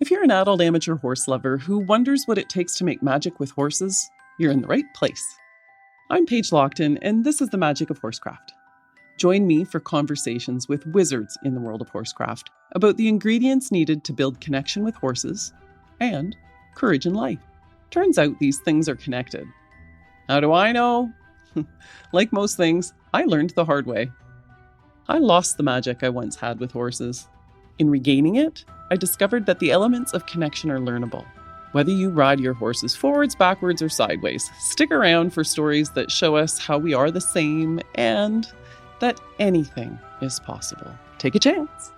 If you're an adult amateur horse lover who wonders what it takes to make magic with horses, you're in the right place. I'm Paige Lockton, and this is the Magic of Horsecraft. Join me for conversations with wizards in the world of horsecraft about the ingredients needed to build connection with horses and courage in life. Turns out these things are connected. How do I know? Like most things, I learned the hard way. I lost the magic I once had with horses. In regaining it, I discovered that the elements of connection are learnable. Whether you ride your horses forwards, backwards, or sideways, stick around for stories that show us how we are the same and that anything is possible. Take a chance.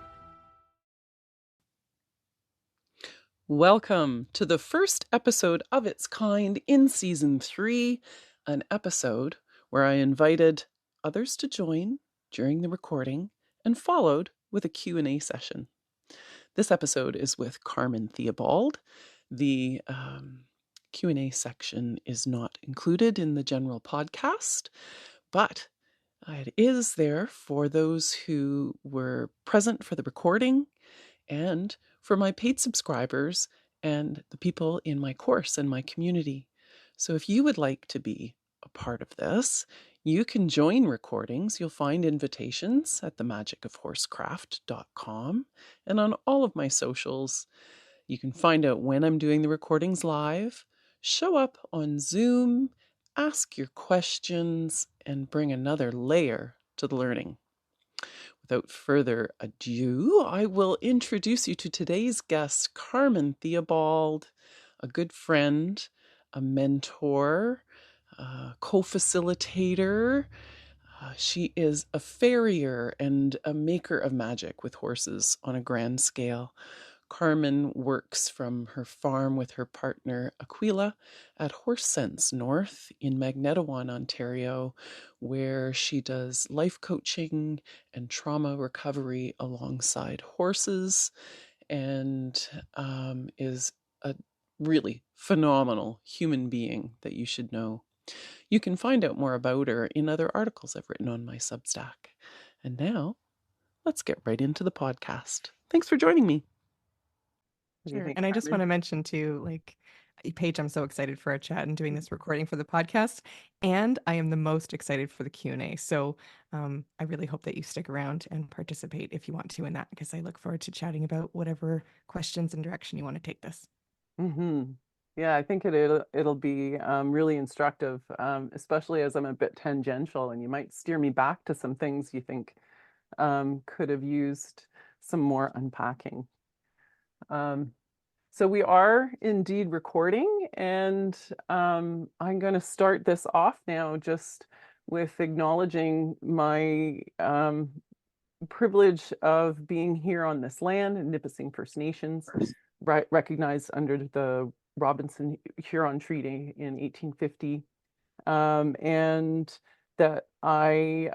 Welcome to the first episode of its kind in Season 3, an episode where I invited others to join during the recording and followed with a Q&A session. This episode is with Carmen Theobald. The Q&A section is not included in the general podcast, but it is there for those who were present for the recording and for my paid subscribers and the people in my course and my community. So if you would like to be a part of this, you can join recordings. You'll find invitations at themagicofhorsecraft.com and on all of my socials. You can find out when I'm doing the recordings live, show up on Zoom, ask your questions, and bring another layer to the learning. Without further ado, I will introduce you to today's guest, Carmen Theobald, a good friend, a mentor, co-facilitator. She is a farrier and a maker of magic with horses on a grand scale. Carmen works from her farm with her partner Aquila at Horse Sense North in Magnetawan, Ontario, where she does life coaching and trauma recovery alongside horses and is a really phenomenal human being that you should know. You can find out more about her in other articles I've written on my Substack. And now, let's get right into the podcast. Thanks for joining me. Sure. And I just want to mention too, Paige, I'm so excited for our chat and doing this recording for the podcast. And I am the most excited for the Q&A. So I really hope that you stick around and participate if you want to in that, because I look forward to chatting about whatever questions and direction you want to take this. Mm-hmm. Yeah, I think it'll be really instructive, especially as I'm a bit tangential, and you might steer me back to some things you think could have used some more unpacking. So we are indeed recording, and I'm going to start this off now just with acknowledging my privilege of being here on this land in Nipissing First Nations, recognized under the Robinson Huron Treaty in 1850, and that I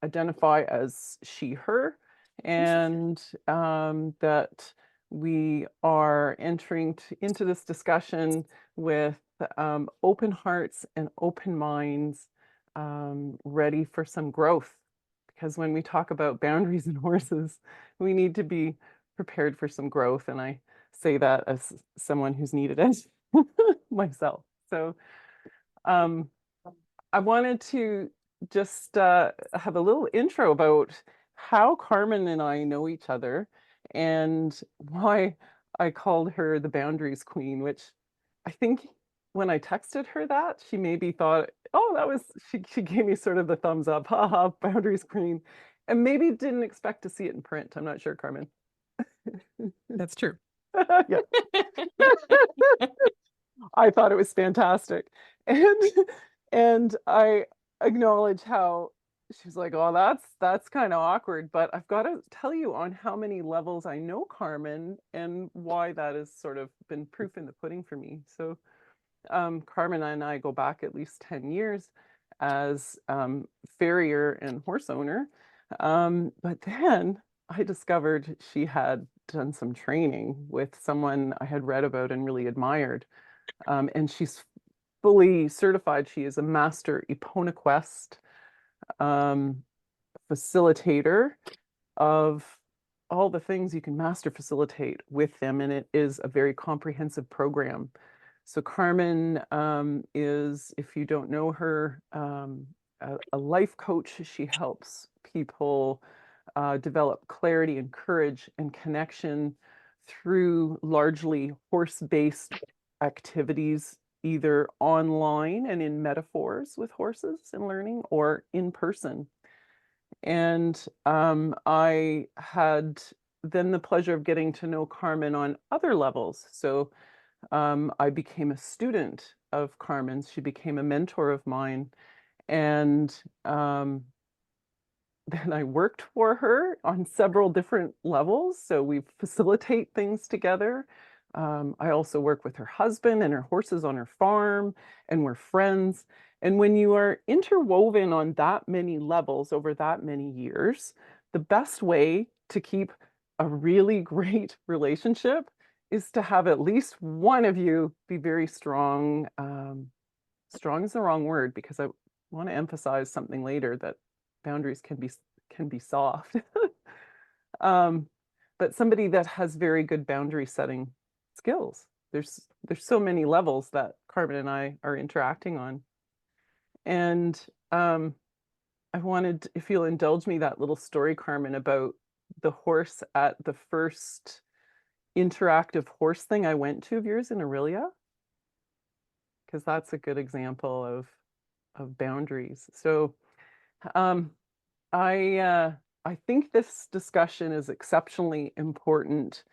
identify as she, her, and that we are entering into this discussion with open hearts and open minds, ready for some growth. Because when we talk about boundaries in horses, we need to be prepared for some growth. And I say that as someone who's needed it myself. So I wanted to just have a little intro about how Carmen and I know each other and why I called her the Boundaries Queen, which I think when I texted her that, she maybe thought, oh, that was, she gave me sort of the thumbs up, haha, Boundaries Queen, and maybe didn't expect to see it in print. I'm not sure, Carmen. That's true. Yeah. I thought it was fantastic. And I acknowledge how she's like, oh, that's kind of awkward, but I've got to tell you on how many levels I know Carmen and why that has sort of been proof in the pudding for me. So Carmen and I go back at least 10 years as farrier and horse owner. But then I discovered she had done some training with someone I had read about and really admired. And she's fully certified. She is a master Eponaquest facilitator of all the things you can master facilitate with them, and it is a very comprehensive program. So Carmen is, if you don't know her, a life coach. She helps people develop clarity and courage and connection through largely horse-based activities, either online and in metaphors with horses and learning, or in person. And I had then the pleasure of getting to know Carmen on other levels. So I became a student of Carmen's. She became a mentor of mine. And then I worked for her on several different levels. So we facilitate things together. I also work with her husband and her horses on her farm, and we're friends. And when you are interwoven on that many levels over that many years, the best way to keep a really great relationship is to have at least one of you be very strong. Strong is the wrong word, because I want to emphasize something later, that boundaries can be soft. But somebody that has very good boundary setting skills. There's so many levels that Carmen and I are interacting on. And I wanted, if you'll indulge me, that little story, Carmen, about the horse at the first interactive horse thing I went to of yours in Aurelia, because that's a good example of boundaries. So I think this discussion is exceptionally important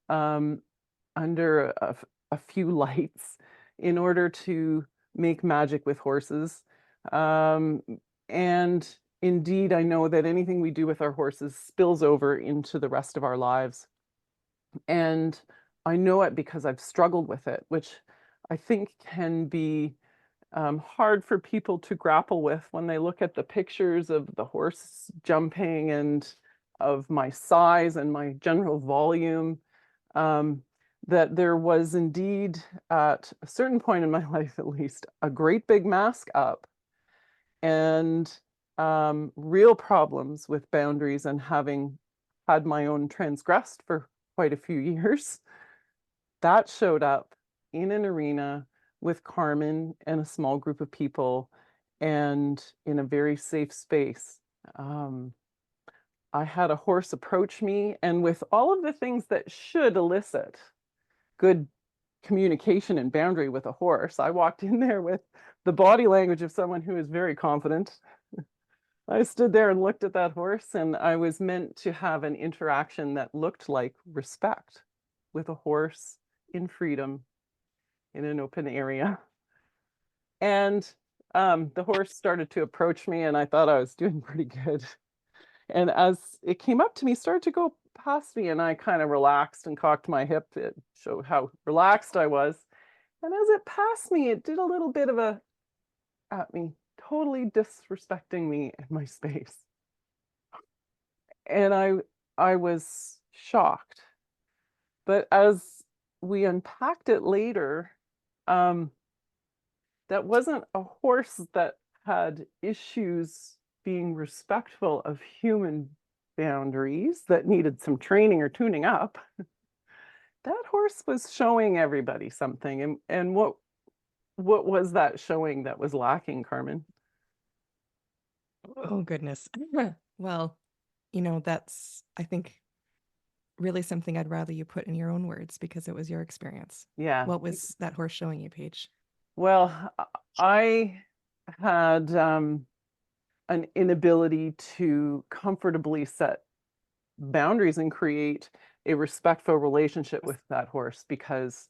under a few lights in order to make magic with horses. And indeed, I know that anything we do with our horses spills over into the rest of our lives. And I know it because I've struggled with it, which I think can be hard for people to grapple with when they look at the pictures of the horse jumping and of my size and my general volume. That there was indeed, at a certain point in my life at least, a great big mask up, and real problems with boundaries, and having had my own transgressed for quite a few years. That showed up in an arena with Carmen and a small group of people, and in a very safe space. I had a horse approach me, and with all of the things that should elicit good communication and boundary with a horse, I walked in there with the body language of someone who is very confident. I stood there and looked at that horse, and I was meant to have an interaction that looked like respect with a horse in freedom in an open area. And the horse started to approach me, and I thought I was doing pretty good. And as it came up to me, started to go past me, and I kind of relaxed and cocked my hip to show how relaxed I was. And as it passed me, it did a little bit of a at me, totally disrespecting me and my space. And I was shocked. But as we unpacked it later, that wasn't a horse that had issues being respectful of human boundaries that needed some training or tuning up. That horse was showing everybody something. And what was that showing that was lacking, Carmen? Oh, goodness. Well, that's, I think, really something I'd rather you put in your own words, because it was your experience. Yeah. What was that horse showing you, Paige? Well, I had an inability to comfortably set boundaries and create a respectful relationship with that horse, because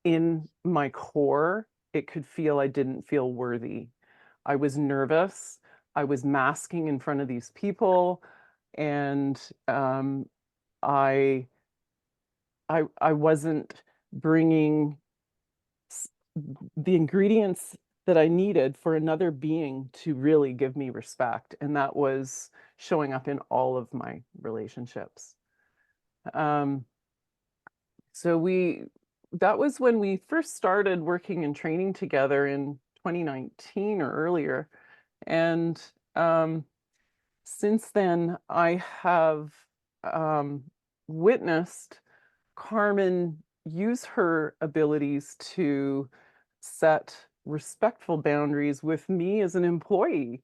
in my core, it could feel I didn't feel worthy. I was nervous. I was masking in front of these people, and I wasn't bringing the ingredients that I needed for another being to really give me respect. And that was showing up in all of my relationships. So that was when we first started working and training together in 2019 or earlier. And since then, I have witnessed Carmen use her abilities to set respectful boundaries with me as an employee,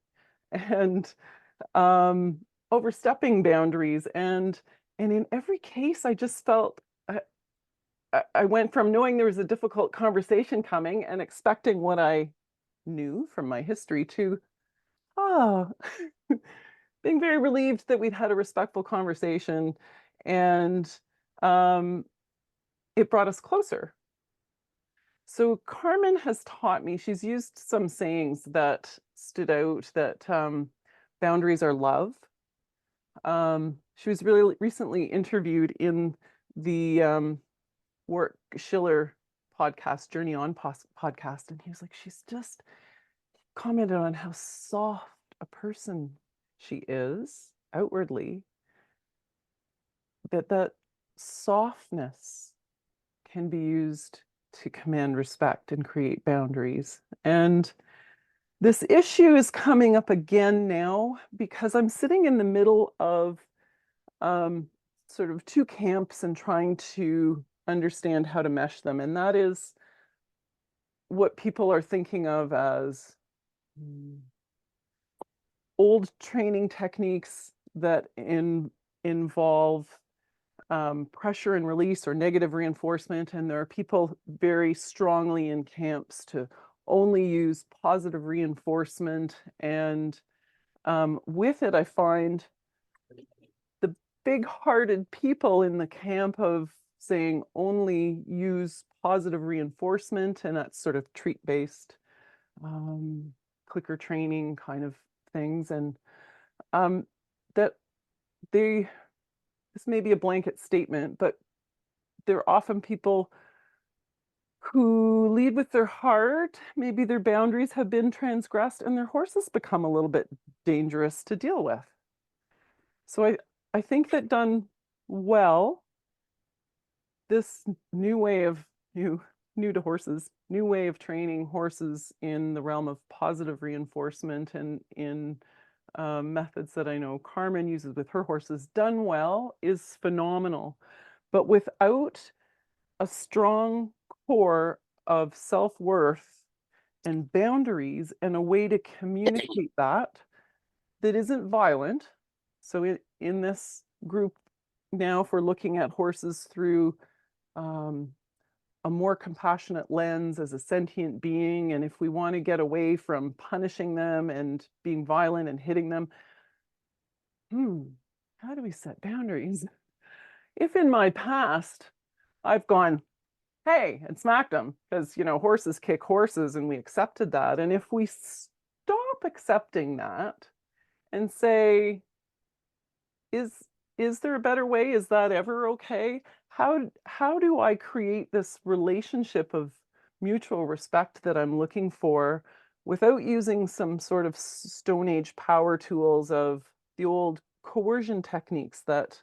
and overstepping boundaries. And in every case, I just felt I went from knowing there was a difficult conversation coming and expecting what I knew from my history to, oh, being very relieved that we'd had a respectful conversation, and it brought us closer. So Carmen has taught me, she's used some sayings that stood out, that boundaries are love. She was really recently interviewed in the Work Schiller podcast, Journey On podcast, and he was like, she's just commented on how soft a person she is outwardly, that softness can be used to command respect and create boundaries. And this issue is coming up again now because I'm sitting in the middle of sort of two camps and trying to understand how to mesh them. And that is what people are thinking of as old training techniques that involve pressure and release or negative reinforcement. And there are people very strongly in camps to only use positive reinforcement. And with it, I find the big-hearted people in the camp of saying only use positive reinforcement, and that's sort of treat-based clicker training kind of things. And that this may be a blanket statement, but there are often people who lead with their heart. Maybe their boundaries have been transgressed and their horses become a little bit dangerous to deal with. So I think that done well, this new way of new to horses, new way of training horses in the realm of positive reinforcement and in methods that I know Carmen uses with her horses, done well, is phenomenal. But without a strong core of self-worth and boundaries and a way to communicate that isn't violent. So in this group now, if we're looking at horses through a more compassionate lens as a sentient being, and if we want to get away from punishing them and being violent and hitting them, how do we set boundaries? If in my past I've gone, hey, and smacked them, because horses kick horses and we accepted that, and if we stop accepting that and say, is there a better way? Is that ever okay? How do I create this relationship of mutual respect that I'm looking for without using some sort of Stone Age power tools of the old coercion techniques that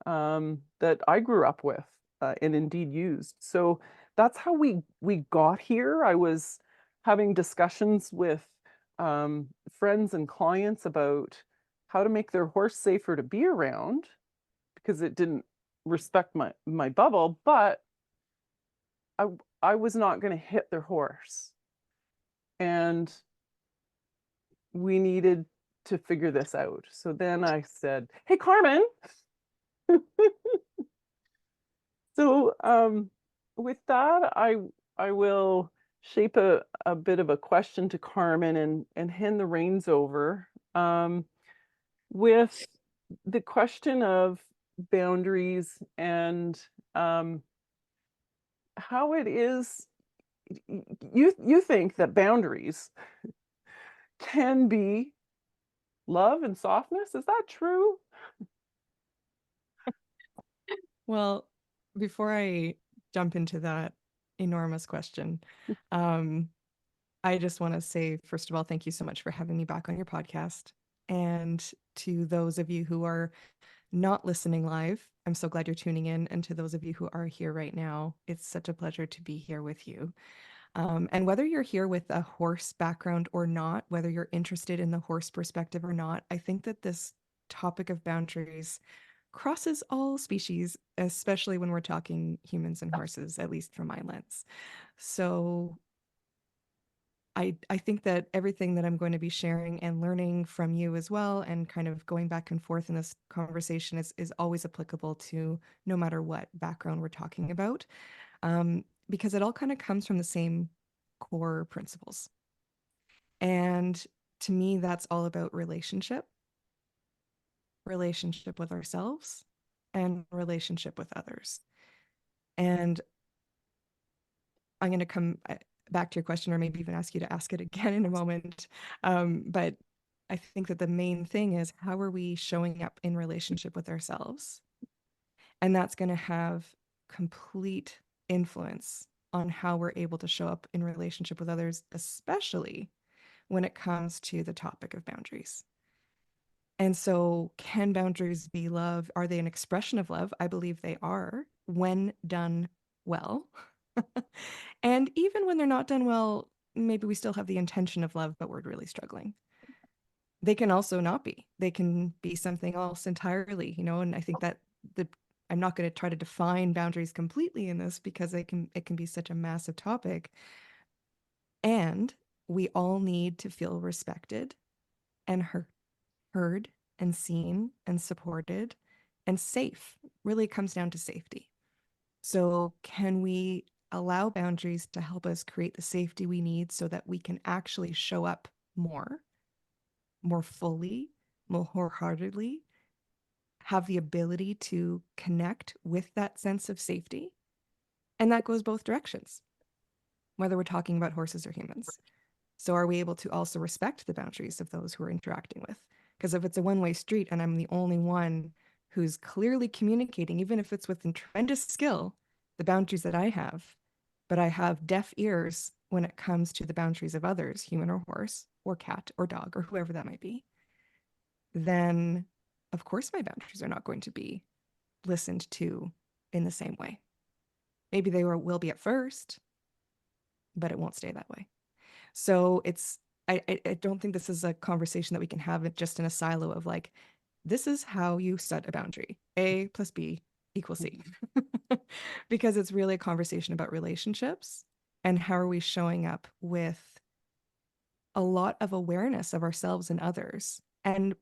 that I grew up with and indeed used? So that's how we got here. I was having discussions with friends and clients about how to make their horse safer to be around, because it didn't respect my bubble, but I was not going to hit their horse. And we needed to figure this out. So then I said, hey, Carmen. So with that, I will shape a bit of a question to Carmen and hand the reins over with the question of boundaries and how it is you think that boundaries can be love and softness. Is that true? Well, before I jump into that enormous question, I just want to say, first of all, thank you so much for having me back on your podcast. And to those of you who are not listening live, I'm so glad you're tuning in. And to those of you who are here right now, it's such a pleasure to be here with you. And whether you're here with a horse background or not, whether you're interested in the horse perspective or not, I think that this topic of boundaries crosses all species, especially when we're talking humans and horses, at least from my lens. So I think that everything that I'm going to be sharing and learning from you as well, and kind of going back and forth in this conversation is always applicable to no matter what background we're talking about, because it all kind of comes from the same core principles. And to me, that's all about relationship with ourselves and relationship with others. And I'm going to come back to your question, or maybe even ask you to ask it again in a moment. But I think that the main thing is, how are we showing up in relationship with ourselves? And that's going to have complete influence on how we're able to show up in relationship with others, especially when it comes to the topic of boundaries. And so, can boundaries be love? Are they an expression of love? I believe they are when done well. And even when they're not done well, maybe we still have the intention of love, but we're really struggling. They can also not be. They can be something else entirely, and I think that I'm not going to try to define boundaries completely in this, because it can be such a massive topic. And we all need to feel respected and heard and seen and supported and safe. Really comes down to safety. So can we allow boundaries to help us create the safety we need so that we can actually show up more fully, more wholeheartedly, have the ability to connect with that sense of safety? And that goes both directions, whether we're talking about horses or humans. So are we able to also respect the boundaries of those who we're interacting with? Because if it's a one-way street and I'm the only one who's clearly communicating, even if it's with tremendous skill, the boundaries that I have, but I have deaf ears when it comes to the boundaries of others, human or horse or cat or dog or whoever that might be, then of course my boundaries are not going to be listened to in the same way. Maybe they will be at first, but it won't stay that way. So I don't think this is a conversation that we can have it just in a silo of like, this is how you set a boundary. A plus B equals C. Because it's really a conversation about relationships and how are we showing up with a lot of awareness of ourselves and others, and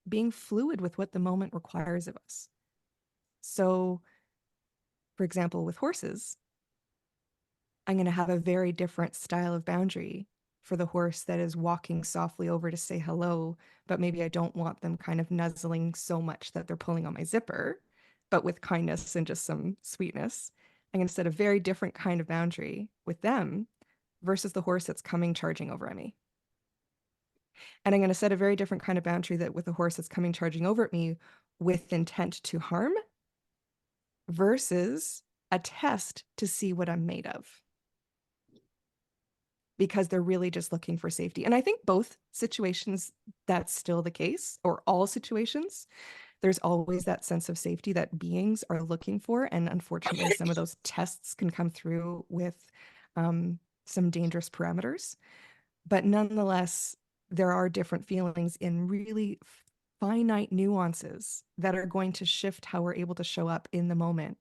being fluid with what the moment requires of us. So, for example, with horses, I'm going to have a very different style of boundary for the horse that is walking softly over to say hello, but maybe I don't want them kind of nuzzling so much that they're pulling on my zipper, but with kindness and just some sweetness. I'm going to set a very different kind of boundary with them versus the horse that's coming charging over at me. And I'm going to set a very different kind of boundary that with the horse that's coming charging over at me with intent to harm versus a test to see what I'm made of, because they're really just looking for safety. And I think both situations, that's still the case, or all situations. There's always that sense of safety that beings are looking for. And unfortunately, some of those tests can come through with some dangerous parameters. But nonetheless, there are different feelings in really finite nuances that are going to shift how we're able to show up in the moment,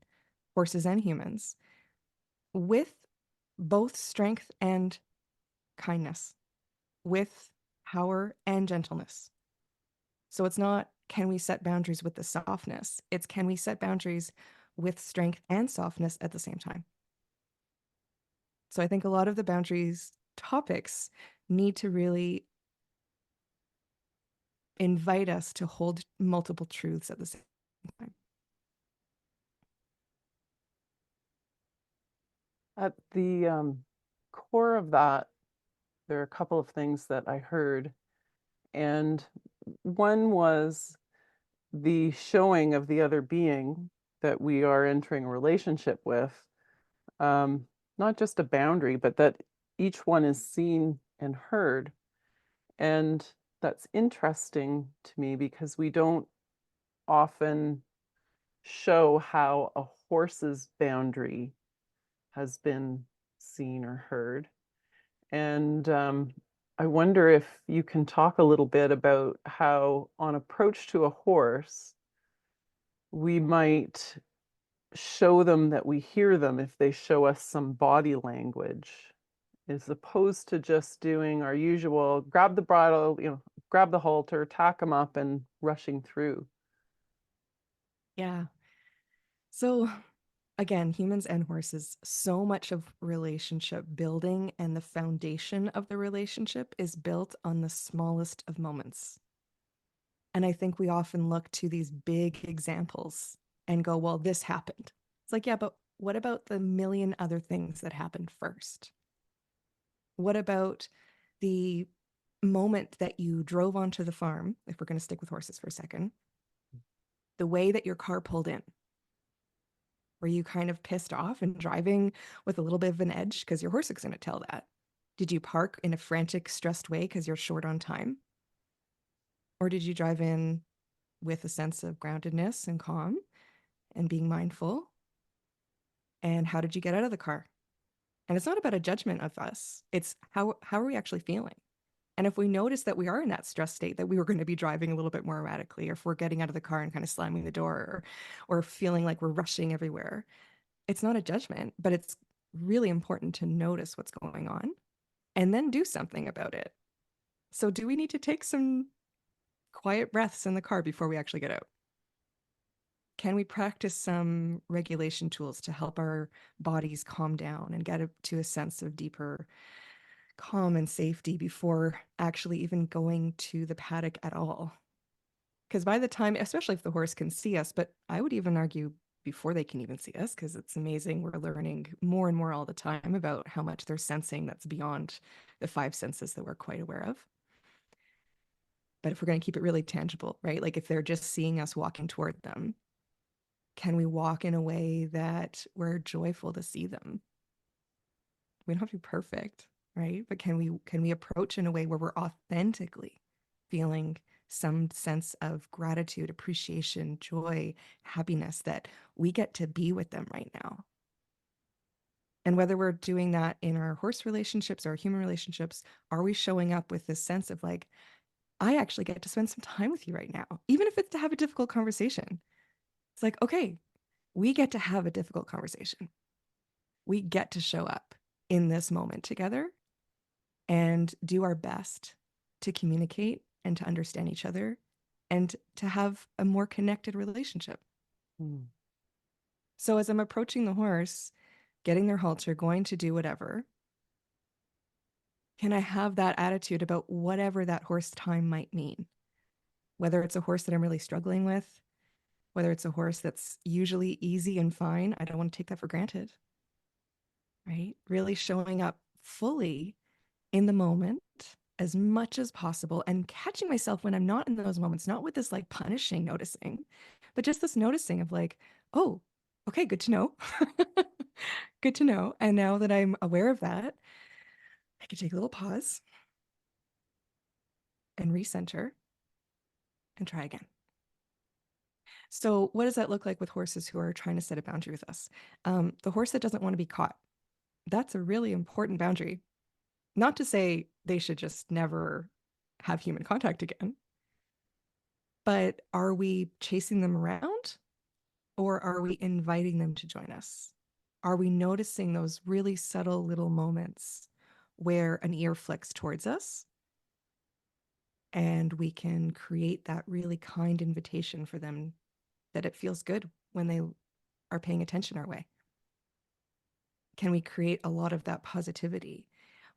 horses and humans, with both strength and kindness, with power and gentleness. So it's not, can we set boundaries with the softness? It's, can we set boundaries with strength and softness at the same time? So I think a lot of the boundaries topics need to really invite us to hold multiple truths at the same time. At the core of that, there are a couple of things that I heard. And one was the showing of the other being that we are entering a relationship with, not just a boundary, but that each one is seen and heard. And that's interesting to me because we don't often show how a horse's boundary has been seen or heard. And I wonder if you can talk a little bit about how, on approach to a horse, we might show them that we hear them if they show us some body language, as opposed to just doing our usual grab the bridle, grab the halter, tack them up, and rushing through. Yeah. So again, humans and horses, so much of relationship building and the foundation of the relationship is built on the smallest of moments. And I think we often look to these big examples and go, well, this happened. It's like, yeah, but what about the million other things that happened first? What about the moment that you drove onto the farm, if we're going to stick with horses for a second, the way that your car pulled in? Were you kind of pissed off and driving with a little bit of an edge because your horse is going to tell that? Did you park in a frantic, stressed way because you're short on time? Or did you drive in with a sense of groundedness and calm and being mindful? And how did you get out of the car? And it's not about a judgment of us. It's how are we actually feeling? And if we notice that we are in that stress state, that we were going to be driving a little bit more erratically, or if we're getting out of the car and kind of slamming the door, or feeling like we're rushing everywhere, it's not a judgment, but it's really important to notice what's going on and then do something about it. So do we need to take some quiet breaths in the car before we actually get out? Can we practice some regulation tools to help our bodies calm down and get to a sense of deeper calm and safety before actually even going to the paddock at all? Because by the time, especially if the horse can see us, but I would even argue before they can even see us, because it's amazing. We're learning more and more all the time about how much they're sensing that's beyond the five senses that we're quite aware of. But if we're going to keep it really tangible, right? Like if they're just seeing us walking toward them, can we walk in a way that we're joyful to see them? We don't have to be perfect, right? But can we approach in a way where we're authentically feeling some sense of gratitude, appreciation, joy, happiness that we get to be with them right now? And whether we're doing that in our horse relationships or human relationships, are we showing up with this sense of like, I actually get to spend some time with you right now, even if it's to have a difficult conversation? It's like, okay, we get to have a difficult conversation. We get to show up in this moment together and do our best to communicate and to understand each other and to have a more connected relationship. Mm. So as I'm approaching the horse, getting their halter, going to do whatever, can I have that attitude about whatever that horse time might mean? Whether it's a horse that I'm really struggling with, whether it's a horse that's usually easy and fine, I don't want to take that for granted, right? Really showing up fully in the moment as much as possible and catching myself when I'm not in those moments, not with this like punishing noticing, but just this noticing of like, oh, okay, good to know. Good to know. And now that I'm aware of that, I can take a little pause and recenter and try again. So, what does that look like with horses who are trying to set a boundary with us? The horse that doesn't want to be caught, that's a really important boundary. Not to say they should just never have human contact again, but are we chasing them around or are we inviting them to join us? Are we noticing those really subtle little moments where an ear flicks towards us and we can create that really kind invitation for them that it feels good when they are paying attention our way? Can we create a lot of that positivity?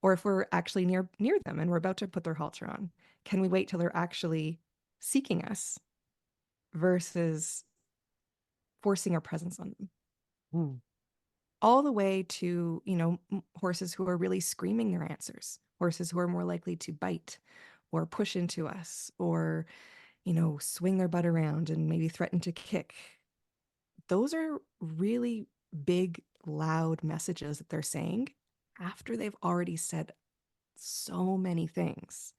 Or if we're actually near them and we're about to put their halter on, can we wait till they're actually seeking us versus forcing our presence on them? Mm. All the way to, horses who are really screaming their answers, horses who are more likely to bite or push into us or, swing their butt around and maybe threaten to kick. Those are really big, loud messages that they're saying after they've already said so many things.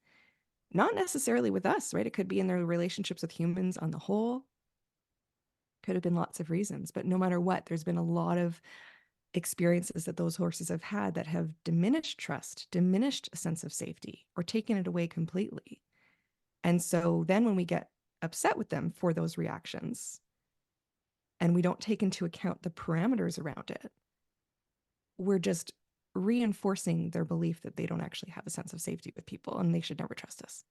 Not necessarily with us, right? It could be in their relationships with humans on the whole. Could have been lots of reasons, but no matter what, there's been a lot of experiences that those horses have had that have diminished trust, diminished a sense of safety, or taken it away completely. And so then when we get upset with them for those reactions, and we don't take into account the parameters around it, we're just reinforcing their belief that they don't actually have a sense of safety with people and they should never trust us.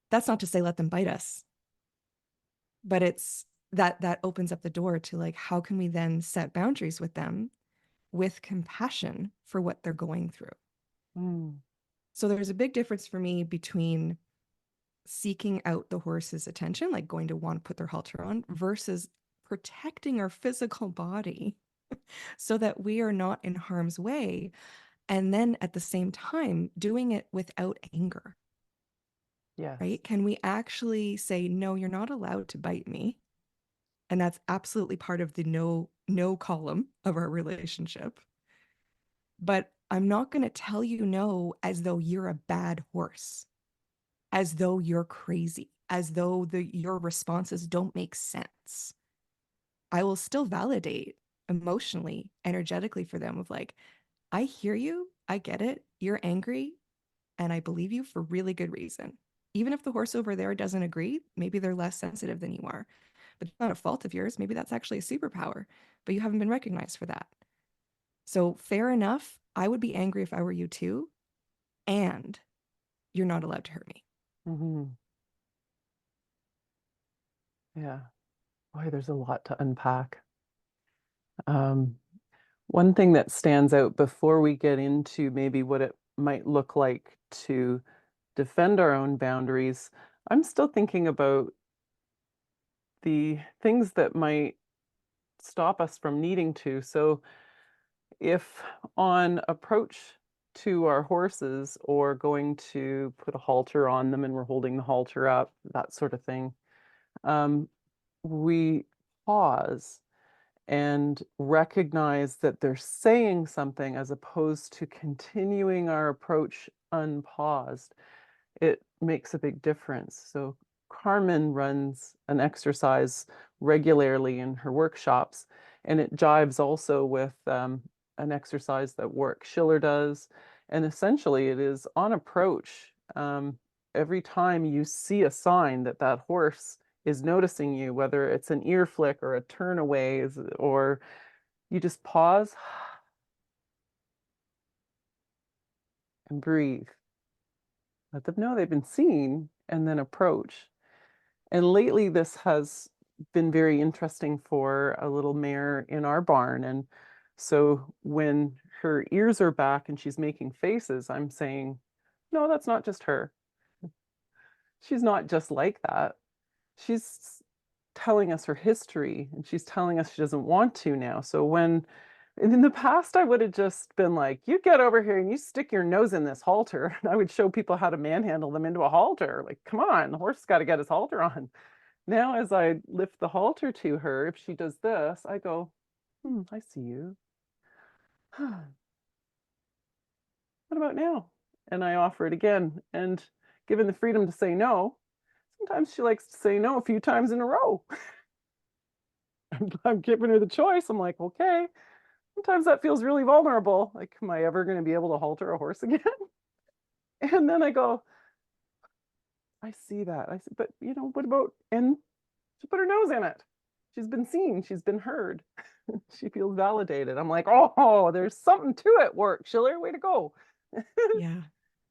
That's not to say let them bite us, but it's that opens up the door to like, how can we then set boundaries with them with compassion for what they're going through? So there's a big difference for me between seeking out the horse's attention, like going to want to put their halter on, versus protecting our physical body so that we are not in harm's way. And then at the same time, doing it without anger. Yes. Right? Can we actually say, no, you're not allowed to bite me? And that's absolutely part of the no column of our relationship. But I'm not going to tell you no as though you're a bad horse, as though you're crazy, as though your responses don't make sense. I will still validate emotionally, energetically for them of like, I hear you, I get it, you're angry, and I believe you for really good reason. Even if the horse over there doesn't agree, maybe they're less sensitive than you are. But it's not a fault of yours. Maybe that's actually a superpower, but you haven't been recognized for that. So fair enough. I would be angry if I were you too. And you're not allowed to hurt me. Mm-hmm. Yeah. Boy, there's a lot to unpack. One thing that stands out before we get into maybe what it might look like to defend our own boundaries, I'm still thinking about the things that might stop us from needing to. So if on approach to our horses or going to put a halter on them and we're holding the halter up, that sort of thing, we pause and recognize that they're saying something as opposed to continuing our approach unpaused, it makes a big difference. So Carmen runs an exercise regularly in her workshops, and it jives also with an exercise that Warwick Schiller does. And essentially it is on approach. Every time you see a sign that that horse is noticing you, whether it's an ear flick or a turn away, or you just pause and breathe. Let them know they've been seen and then approach. And lately this has been very interesting for a little mare in our barn. And so when her ears are back and she's making faces, I'm saying, no, that's not just her. She's not just like that. She's telling us her history and she's telling us she doesn't want to now. So when in the past, I would have just been like, you get over here and you stick your nose in this halter. And I would show people how to manhandle them into a halter. Like, come on, the horse got to get his halter on. Now, as I lift the halter to her, if she does this, I go, I see you. What about now? And I offer it again. And given the freedom to say no, sometimes she likes to say no a few times in a row. I'm giving her the choice. I'm like, okay. Sometimes that feels really vulnerable. Like, am I ever going to be able to halter a horse again? And then I go, I see that. I said, but what about, and she put her nose in it. She's been seen. She's been heard. She feels validated. I'm like, oh, there's something to it, Warwick Schiller. Way to go. Yeah.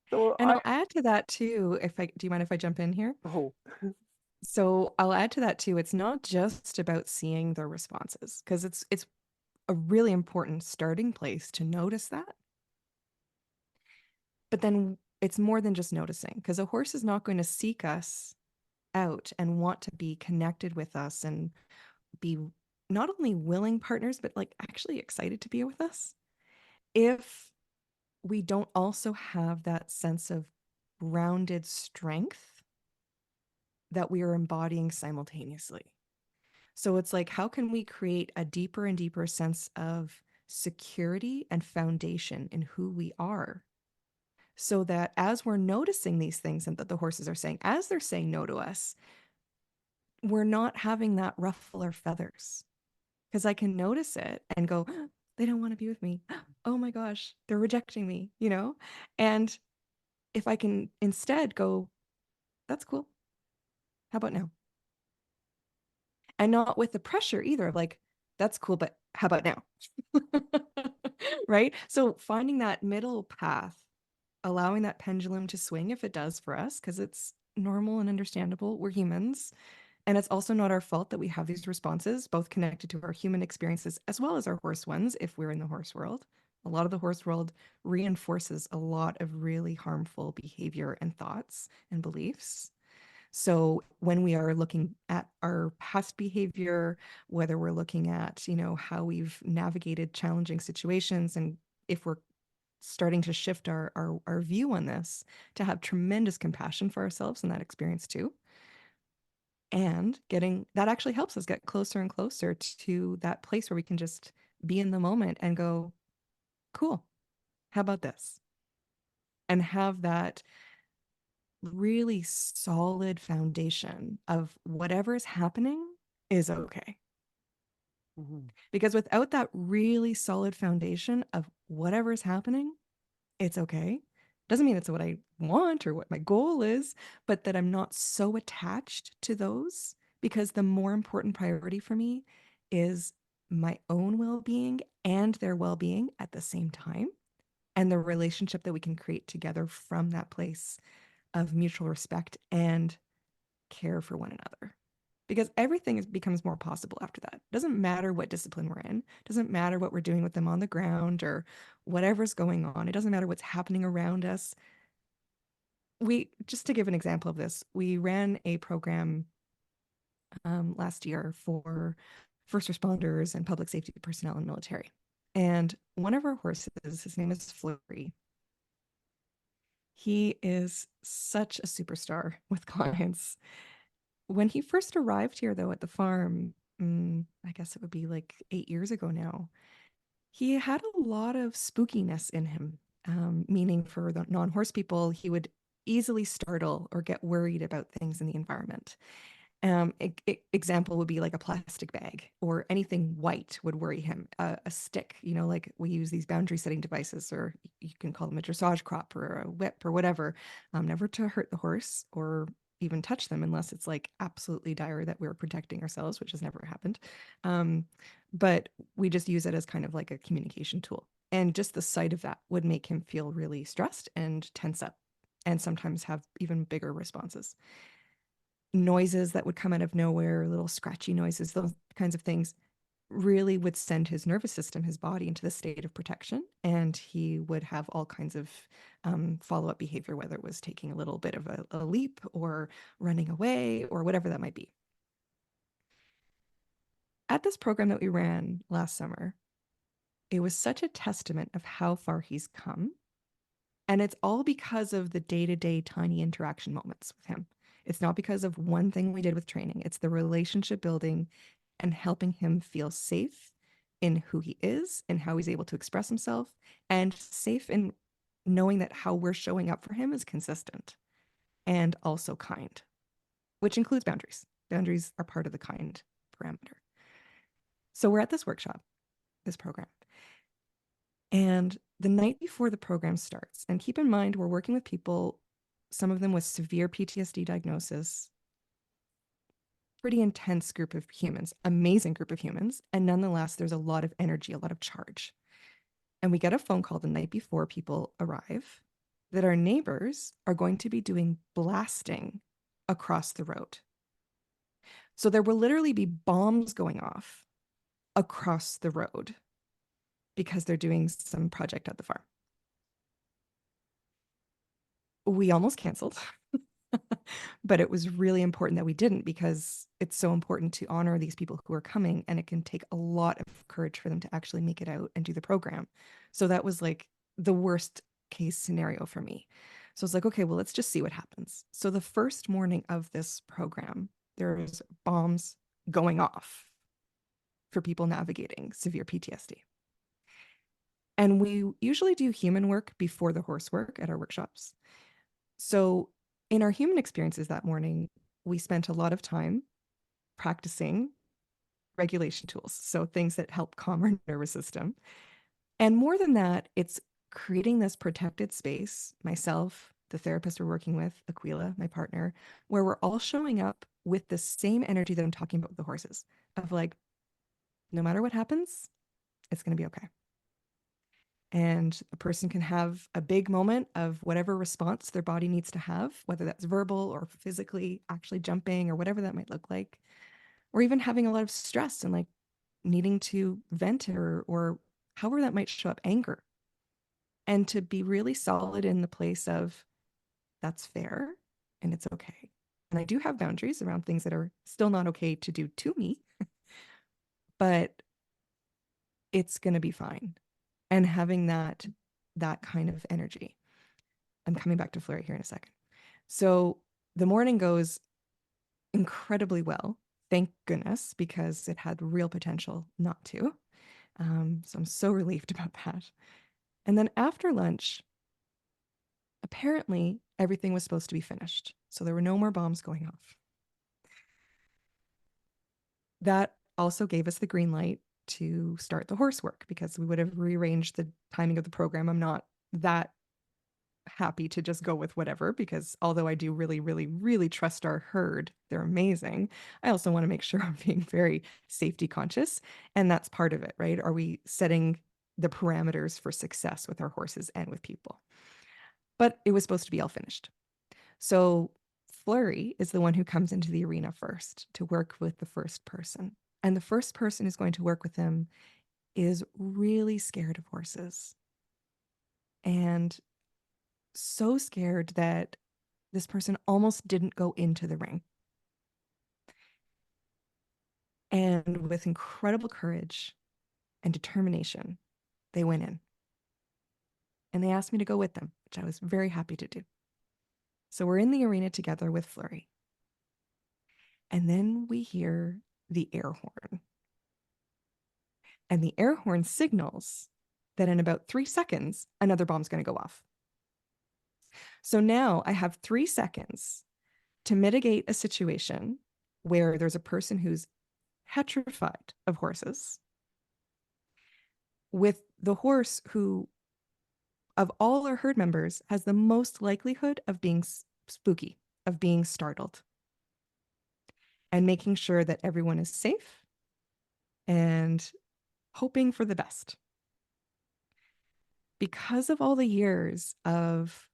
So And I'll add to that too, do you mind if I jump in here? oh, So I'll add to that too. It's not just about seeing their responses, because it's a really important starting place to notice that. But then it's more than just noticing, because a horse is not going to seek us out and want to be connected with us and be not only willing partners, but like actually excited to be with us if we don't also have that sense of grounded strength that we are embodying simultaneously. So it's like, how can we create a deeper and deeper sense of security and foundation in who we are? So that as we're noticing these things and that the horses are saying, as they're saying no to us, we're not having that ruffle our feathers. Because I can notice it and go, they don't want to be with me. Oh my gosh, they're rejecting me, And if I can instead go, that's cool. How about now? and not with the pressure either of like, that's cool, but how about now? Right? So finding that middle path, allowing that pendulum to swing if it does for us, because it's normal and understandable. We're humans. And it's also not our fault that we have these responses, both connected to our human experiences as well as our horse ones, if we're in the horse world. A lot of the horse world reinforces a lot of really harmful behavior and thoughts and beliefs. So when we are looking at our past behavior, whether we're looking at, how we've navigated challenging situations, and if we're starting to shift our view on this, to have tremendous compassion for ourselves in that experience too. And getting that actually helps us get closer and closer to that place where we can just be in the moment and go, cool, how about this? And have that really solid foundation of whatever is happening is okay. Mm-hmm. Because without that really solid foundation of whatever is happening, it's okay. Doesn't mean it's what I want or what my goal is, but that I'm not so attached to those, because the more important priority for me is my own well-being and their well-being at the same time, and the relationship that we can create together from that place of mutual respect and care for one another. Because everything becomes more possible after that. Doesn't matter what discipline we're in, doesn't matter what we're doing with them on the ground or whatever's going on. It doesn't matter what's happening around us. Just to give an example of this, we ran a program last year for first responders and public safety personnel and military. And one of our horses, his name is Flurry. He is such a superstar with clients. When he first arrived here, though, at the farm, I guess it would be like 8 years ago now, he had a lot of spookiness in him, meaning for the non-horse people, he would easily startle or get worried about things in the environment. Example would be like a plastic bag or anything white would worry him. A stick, like we use these boundary setting devices, or you can call them a dressage crop or a whip or whatever, never to hurt the horse or even touch them unless it's like absolutely dire that we're protecting ourselves, which has never happened. But we just use it as kind of like a communication tool. And just the sight of that would make him feel really stressed and tense up, and sometimes have even bigger responses. Noises that would come out of nowhere, little scratchy noises, those kinds of things really would send his nervous system, his body, into the state of protection. And he would have all kinds of follow-up behavior, whether it was taking a little bit of a leap or running away or whatever that might be. At this program that we ran last summer, it was such a testament of how far he's come. And it's all because of the day-to-day tiny interaction moments with him. It's not because of one thing we did with training. It's the relationship building and helping him feel safe in who he is and how he's able to express himself, and safe in knowing that how we're showing up for him is consistent and also kind, which includes boundaries. Boundaries are part of the kind parameter. So we're at this workshop, this program, and the night before the program starts, and keep in mind, we're working with people, some of them with severe PTSD diagnosis, pretty intense group of humans, amazing group of humans. And nonetheless, there's a lot of energy, a lot of charge. And we get a phone call the night before people arrive that our neighbors are going to be doing blasting across the road. So there will literally be bombs going off across the road because they're doing some project at the farm. We almost canceled. But it was really important that we didn't, because it's so important to honor these people who are coming, and it can take a lot of courage for them to actually make it out and do the program. So that was like the worst case scenario for me. So it's like, okay, well, let's just see what happens. So the first morning of this program, there's bombs going off for people navigating severe PTSD. And we usually do human work before the horse work at our workshops. So in our human experiences that morning, we spent a lot of time practicing regulation tools. So things that help calm our nervous system. And more than that, it's creating this protected space, myself, the therapist we're working with, Aquila, my partner, where we're all showing up with the same energy that I'm talking about with the horses, of like, no matter what happens, it's going to be okay. And a person can have a big moment of whatever response their body needs to have, whether that's verbal or physically actually jumping or whatever that might look like, or even having a lot of stress and like needing to vent or however that might show up, anger. And to be really solid in the place of that's fair and it's okay. And I do have boundaries around things that are still not okay to do to me, but it's going to be fine. And having that kind of energy. I'm coming back to Flurry here in a second. So the morning goes incredibly well, thank goodness, because it had real potential not to. So I'm so relieved about that. And then after lunch, apparently everything was supposed to be finished. So there were no more bombs going off. That also gave us the green light to start the horse work, because we would have rearranged the timing of the program. I'm not that happy to just go with whatever, because although I do really, really, really trust our herd, they're amazing, I also want to make sure I'm being very safety conscious. And that's part of it, right? Are we setting the parameters for success with our horses and with people? But it was supposed to be all finished. So Flurry is the one who comes into the arena first to work with the first person. And the first person who's going to work with him is really scared of horses. And so scared that this person almost didn't go into the ring. And with incredible courage and determination, they went in. And they asked me to go with them, which I was very happy to do. So we're in the arena together with Flurry. And then we hear the air horn. And the air horn signals that in about 3 seconds, another bomb's going to go off. So now I have 3 seconds to mitigate a situation where there's a person who's petrified of horses, with the horse who, of all our herd members, has the most likelihood of being spooky, of being startled, and making sure that everyone is safe and hoping for the best. Because of all the years of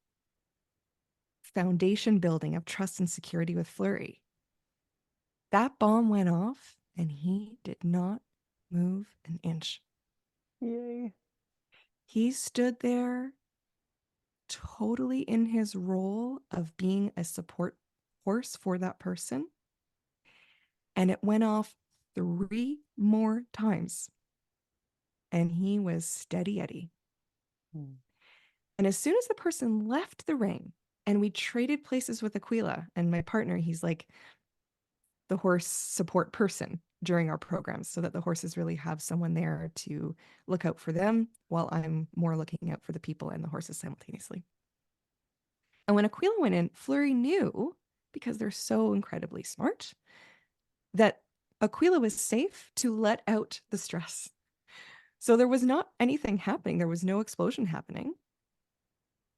foundation building of trust and security with Flurry, that bomb went off and he did not move an inch. Yay. He stood there totally in his role of being a support horse for that person. And it went off 3 more times. And he was steady Eddie. And as soon as the person left the ring and we traded places with Aquila, and my partner, he's like the horse support person during our programs, so that the horses really have someone there to look out for them while I'm more looking out for the people and the horses simultaneously. And when Aquila went in, Flurry knew, because they're so incredibly smart, that Aquila was safe to let out the stress. So there was not anything happening. There was no explosion happening.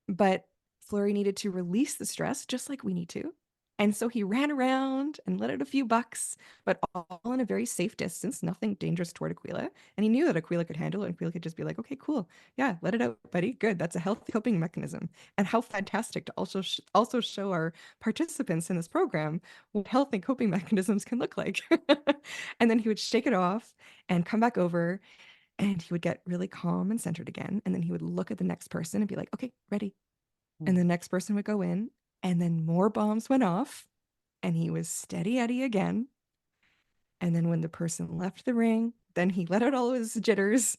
But Flurry needed to release the stress, just like we need to. And so he ran around and let out a few bucks, but all in a very safe distance, nothing dangerous toward Aquila. And he knew that Aquila could handle it. And Aquila could just be like, okay, cool. Yeah, let it out, buddy. Good. That's a healthy coping mechanism. And how fantastic to also show our participants in this program what healthy coping mechanisms can look like. And then he would shake it off and come back over, and he would get really calm and centered again. And then he would look at the next person and be like, okay, ready. And the next person would go in, and then more bombs went off, and he was steady Eddie again. And then when the person left the ring, then he let out all his jitters.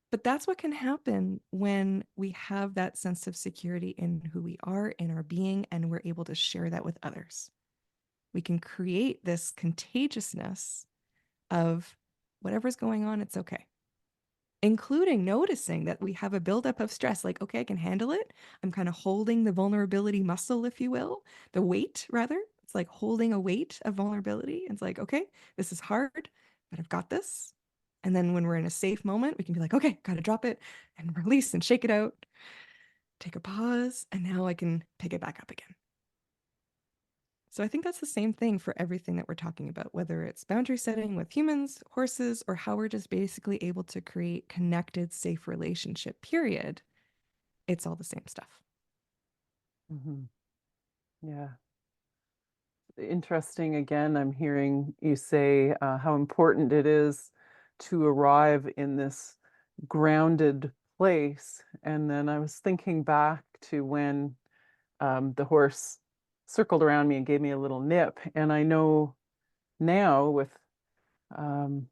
But that's what can happen when we have that sense of security in who we are, in our being, and we're able to share that with others. We can create this contagiousness of whatever's going on, it's okay. Including noticing that we have a buildup of stress, like, okay, I can handle it. I'm kind of holding the vulnerability muscle, if you will, the weight, rather. It's like holding a weight of vulnerability. It's like, okay, this is hard, but I've got this. And then when we're in a safe moment, we can be like, okay, got to drop it and release and shake it out, take a pause, and now I can pick it back up again. So I think that's the same thing for everything that we're talking about, whether it's boundary setting with humans, horses, or how we're just basically able to create connected, safe relationship, period. It's all the same stuff. Mm-hmm. Yeah. Interesting. Again, I'm hearing you say how important it is to arrive in this grounded place. And then I was thinking back to when the horse circled around me and gave me a little nip. And I know now with um,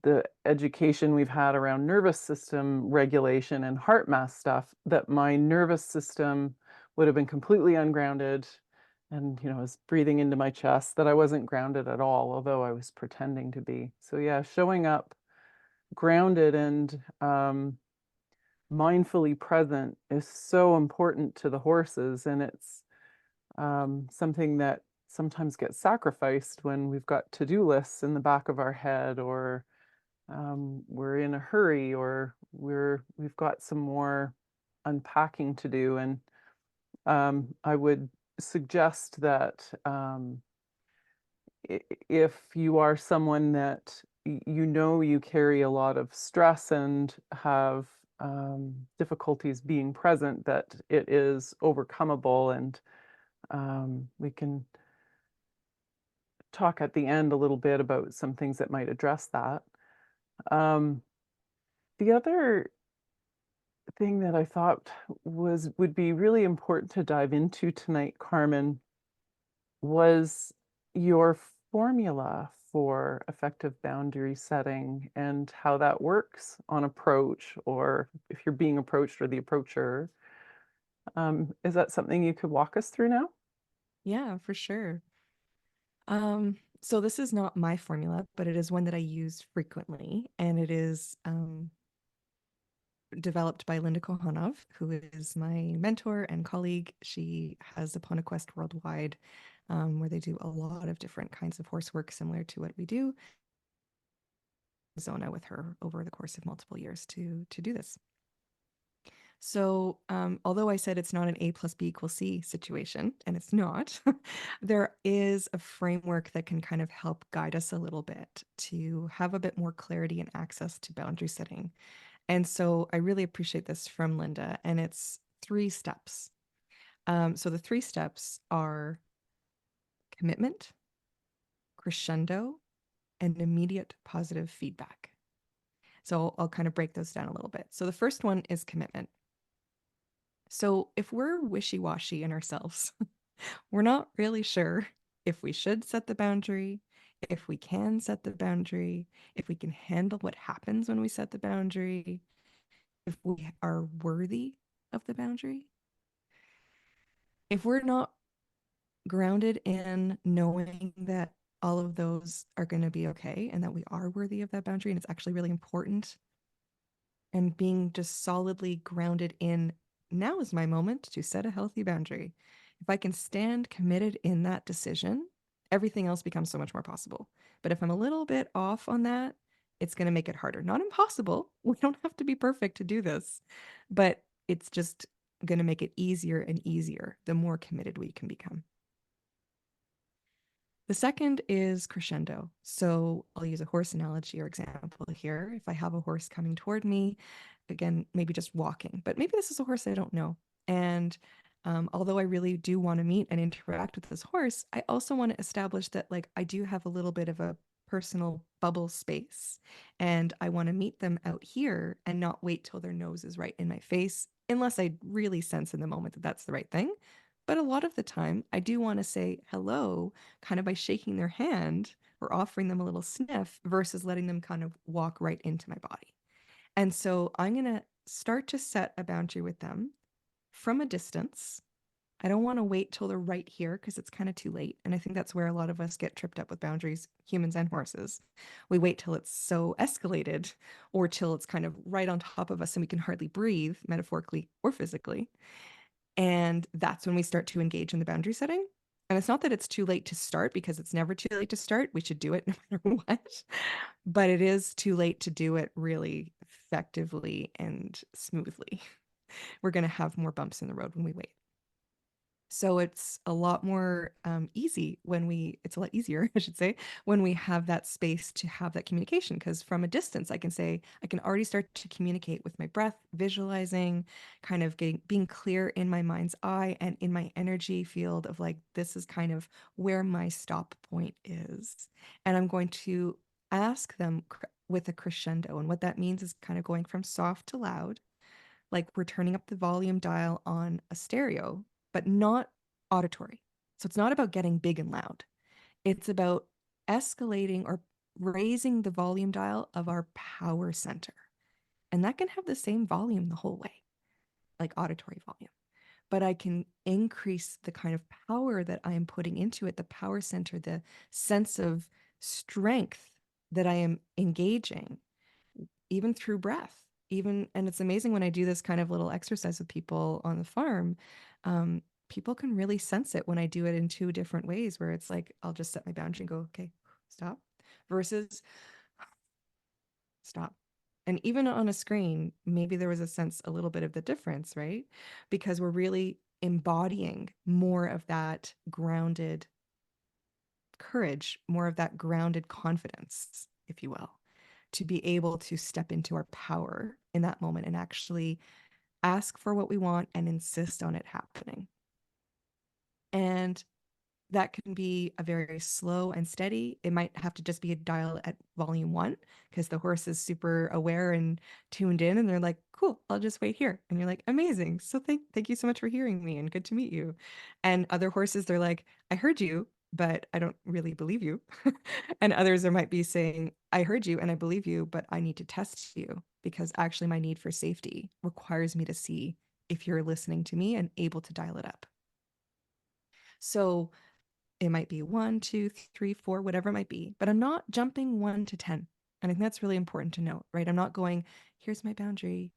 the education we've had around nervous system regulation and heart math stuff, that my nervous system would have been completely ungrounded and, I was breathing into my chest, that I wasn't grounded at all, although I was pretending to be. So yeah, showing up grounded and mindfully present is so important to the horses, and it's something that sometimes gets sacrificed when we've got to-do lists in the back of our head, or we're in a hurry, or we've got some more unpacking to do. And I would suggest that if you are someone that you carry a lot of stress and have difficulties being present, that it is overcomable. And we can talk at the end a little bit about some things that might address that. The other thing that I thought would be really important to dive into tonight, Carmen, was your formula for effective boundary setting and how that works on approach, or if you're being approached or the approacher. Is that something you could walk us through now? Yeah, for sure. So this is not my formula, but it is one that I use frequently, and it is developed by Linda Kohanov, who is my mentor and colleague. She has a Pony Quest Worldwide, where they do a lot of different kinds of horse work similar to what we do. Zona with her over the course of multiple years to do this. So, although I said it's not an A plus B equals C situation, and it's not, there is a framework that can kind of help guide us a little bit to have a bit more clarity and access to boundary setting. And so I really appreciate this from Linda, and it's 3 steps. So the 3 steps are commitment, crescendo, and immediate positive feedback. So I'll kind of break those down a little bit. So the first one is commitment. So if we're wishy-washy in ourselves, we're not really sure if we should set the boundary, if we can set the boundary, if we can handle what happens when we set the boundary, if we are worthy of the boundary. If we're not grounded in knowing that all of those are going to be okay and that we are worthy of that boundary and it's actually really important, and being just solidly grounded in now is my moment to set a healthy boundary. If I can stand committed in that decision, everything else becomes so much more possible. But if I'm a little bit off on that, it's going to make it harder. Not impossible. We don't have to be perfect to do this, but it's just going to make it easier and easier the more committed we can become. The second is crescendo. So I'll use a horse analogy or example here. If I have a horse coming toward me, again, maybe just walking, but maybe this is a horse I don't know. And although I really do want to meet and interact with this horse, I also want to establish that like I do have a little bit of a personal bubble space, and I want to meet them out here and not wait till their nose is right in my face, unless I really sense in the moment that that's the right thing. But a lot of the time, I do want to say hello kind of by shaking their hand or offering them a little sniff versus letting them kind of walk right into my body. And so I'm going to start to set a boundary with them from a distance. I don't want to wait till they're right here because it's kind of too late. And I think that's where a lot of us get tripped up with boundaries, humans and horses. We wait till it's so escalated or till it's kind of right on top of us and we can hardly breathe, metaphorically or physically. And that's when we start to engage in the boundary setting. And it's not that it's too late to start, because it's never too late to start. We should do it no matter what. But it is too late to do it really effectively and smoothly. We're going to have more bumps in the road when we wait. So it's a lot more it's a lot easier, I should say, when we have that space to have that communication. Because from a distance, I can say, I can already start to communicate with my breath, visualizing, kind of being clear in my mind's eye and in my energy field of like, this is kind of where my stop point is. And I'm going to ask them with a crescendo. And what that means is kind of going from soft to loud, like we're turning up the volume dial on a stereo, but not auditory. So it's not about getting big and loud. It's about escalating or raising the volume dial of our power center. And that can have the same volume the whole way, like auditory volume. But I can increase the kind of power that I am putting into it, the power center, the sense of strength that I am engaging, even through breath. And it's amazing when I do this kind of little exercise with people on the farm. People can really sense it when I do it in two different ways, where it's like I'll just set my boundary and go, okay, stop, versus stop. And even on a screen, maybe there was a sense, a little bit of the difference, right? Because we're really embodying more of that grounded courage, more of that grounded confidence, if you will, to be able to step into our power in that moment and actually ask for what we want and insist on it happening. And that can be a very slow and steady. It might have to just be a dial at volume 1 because the horse is super aware and tuned in and they're like, cool, I'll just wait here. And you're like, amazing. So thank you so much for hearing me and good to meet you. And other horses, they're like, I heard you, but I don't really believe you. And others, there might be saying, I heard you and I believe you, but I need to test you because actually my need for safety requires me to see if you're listening to me and able to dial it up. So it might be 1, 2, 3, 4, whatever it might be, but I'm not jumping 1 to 10. And I think that's really important to note, right? I'm not going, here's my boundary.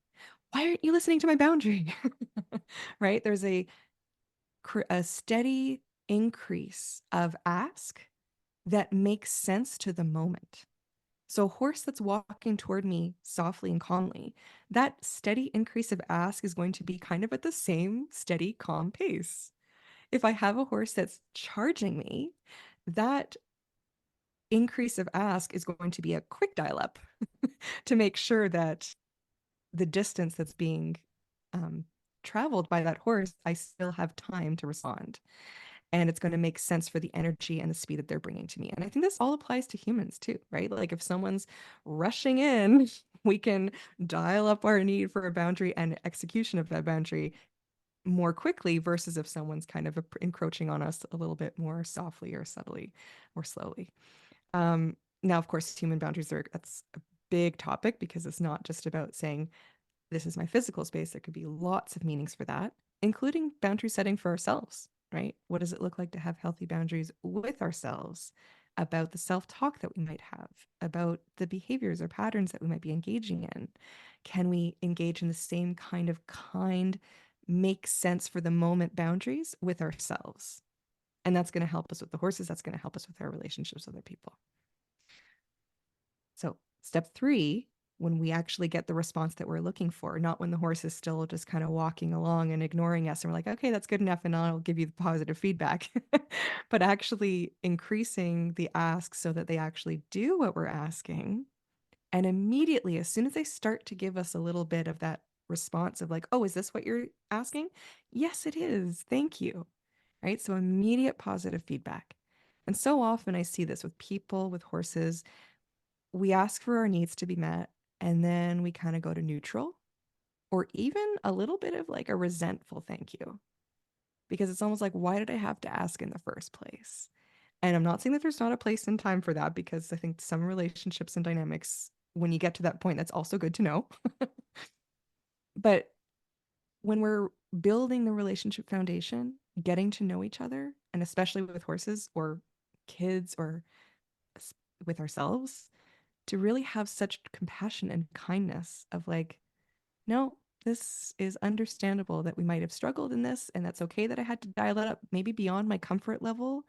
Why aren't you listening to my boundary? Right? There's a steady increase of ask that makes sense to the moment. So a horse that's walking toward me softly and calmly, that steady increase of ask is going to be kind of at the same steady, calm pace. If I have a horse that's charging me, that increase of ask is going to be a quick dial up to make sure that the distance that's being traveled by that horse, I still have time to respond. And it's going to make sense for the energy and the speed that they're bringing to me. And I think this all applies to humans too, right? Like if someone's rushing in, we can dial up our need for a boundary and execution of that boundary more quickly versus if someone's kind of encroaching on us a little bit more softly or subtly or slowly. Now, of course, human boundaries that's a big topic because it's not just about saying, this is my physical space. There could be lots of meanings for that, including boundary setting for ourselves, right? What does it look like to have healthy boundaries with ourselves about the self-talk that we might have, about the behaviors or patterns that we might be engaging in? Can we engage in the same kind of make sense for the moment boundaries with ourselves? And that's going to help us with the horses. That's going to help us with our relationships with other people. So step 3, when we actually get the response that we're looking for, not when the horse is still just kind of walking along and ignoring us and we're like, okay, that's good enough and I'll give you the positive feedback, but actually increasing the ask so that they actually do what we're asking. And immediately, as soon as they start to give us a little bit of that response of like, oh, is this what you're asking? Yes, it is. Thank you. Right? So immediate positive feedback. And so often I see this with people, with horses. We ask for our needs to be met, and then we kind of go to neutral or even a little bit of like a resentful thank you. Because it's almost like, why did I have to ask in the first place? And I'm not saying that there's not a place and time for that, because I think some relationships and dynamics, when you get to that point, that's also good to know. But when we're building the relationship foundation, getting to know each other, and especially with horses or kids or with ourselves, to really have such compassion and kindness of like, no, this is understandable that we might have struggled in this, and that's okay that I had to dial it up maybe beyond my comfort level,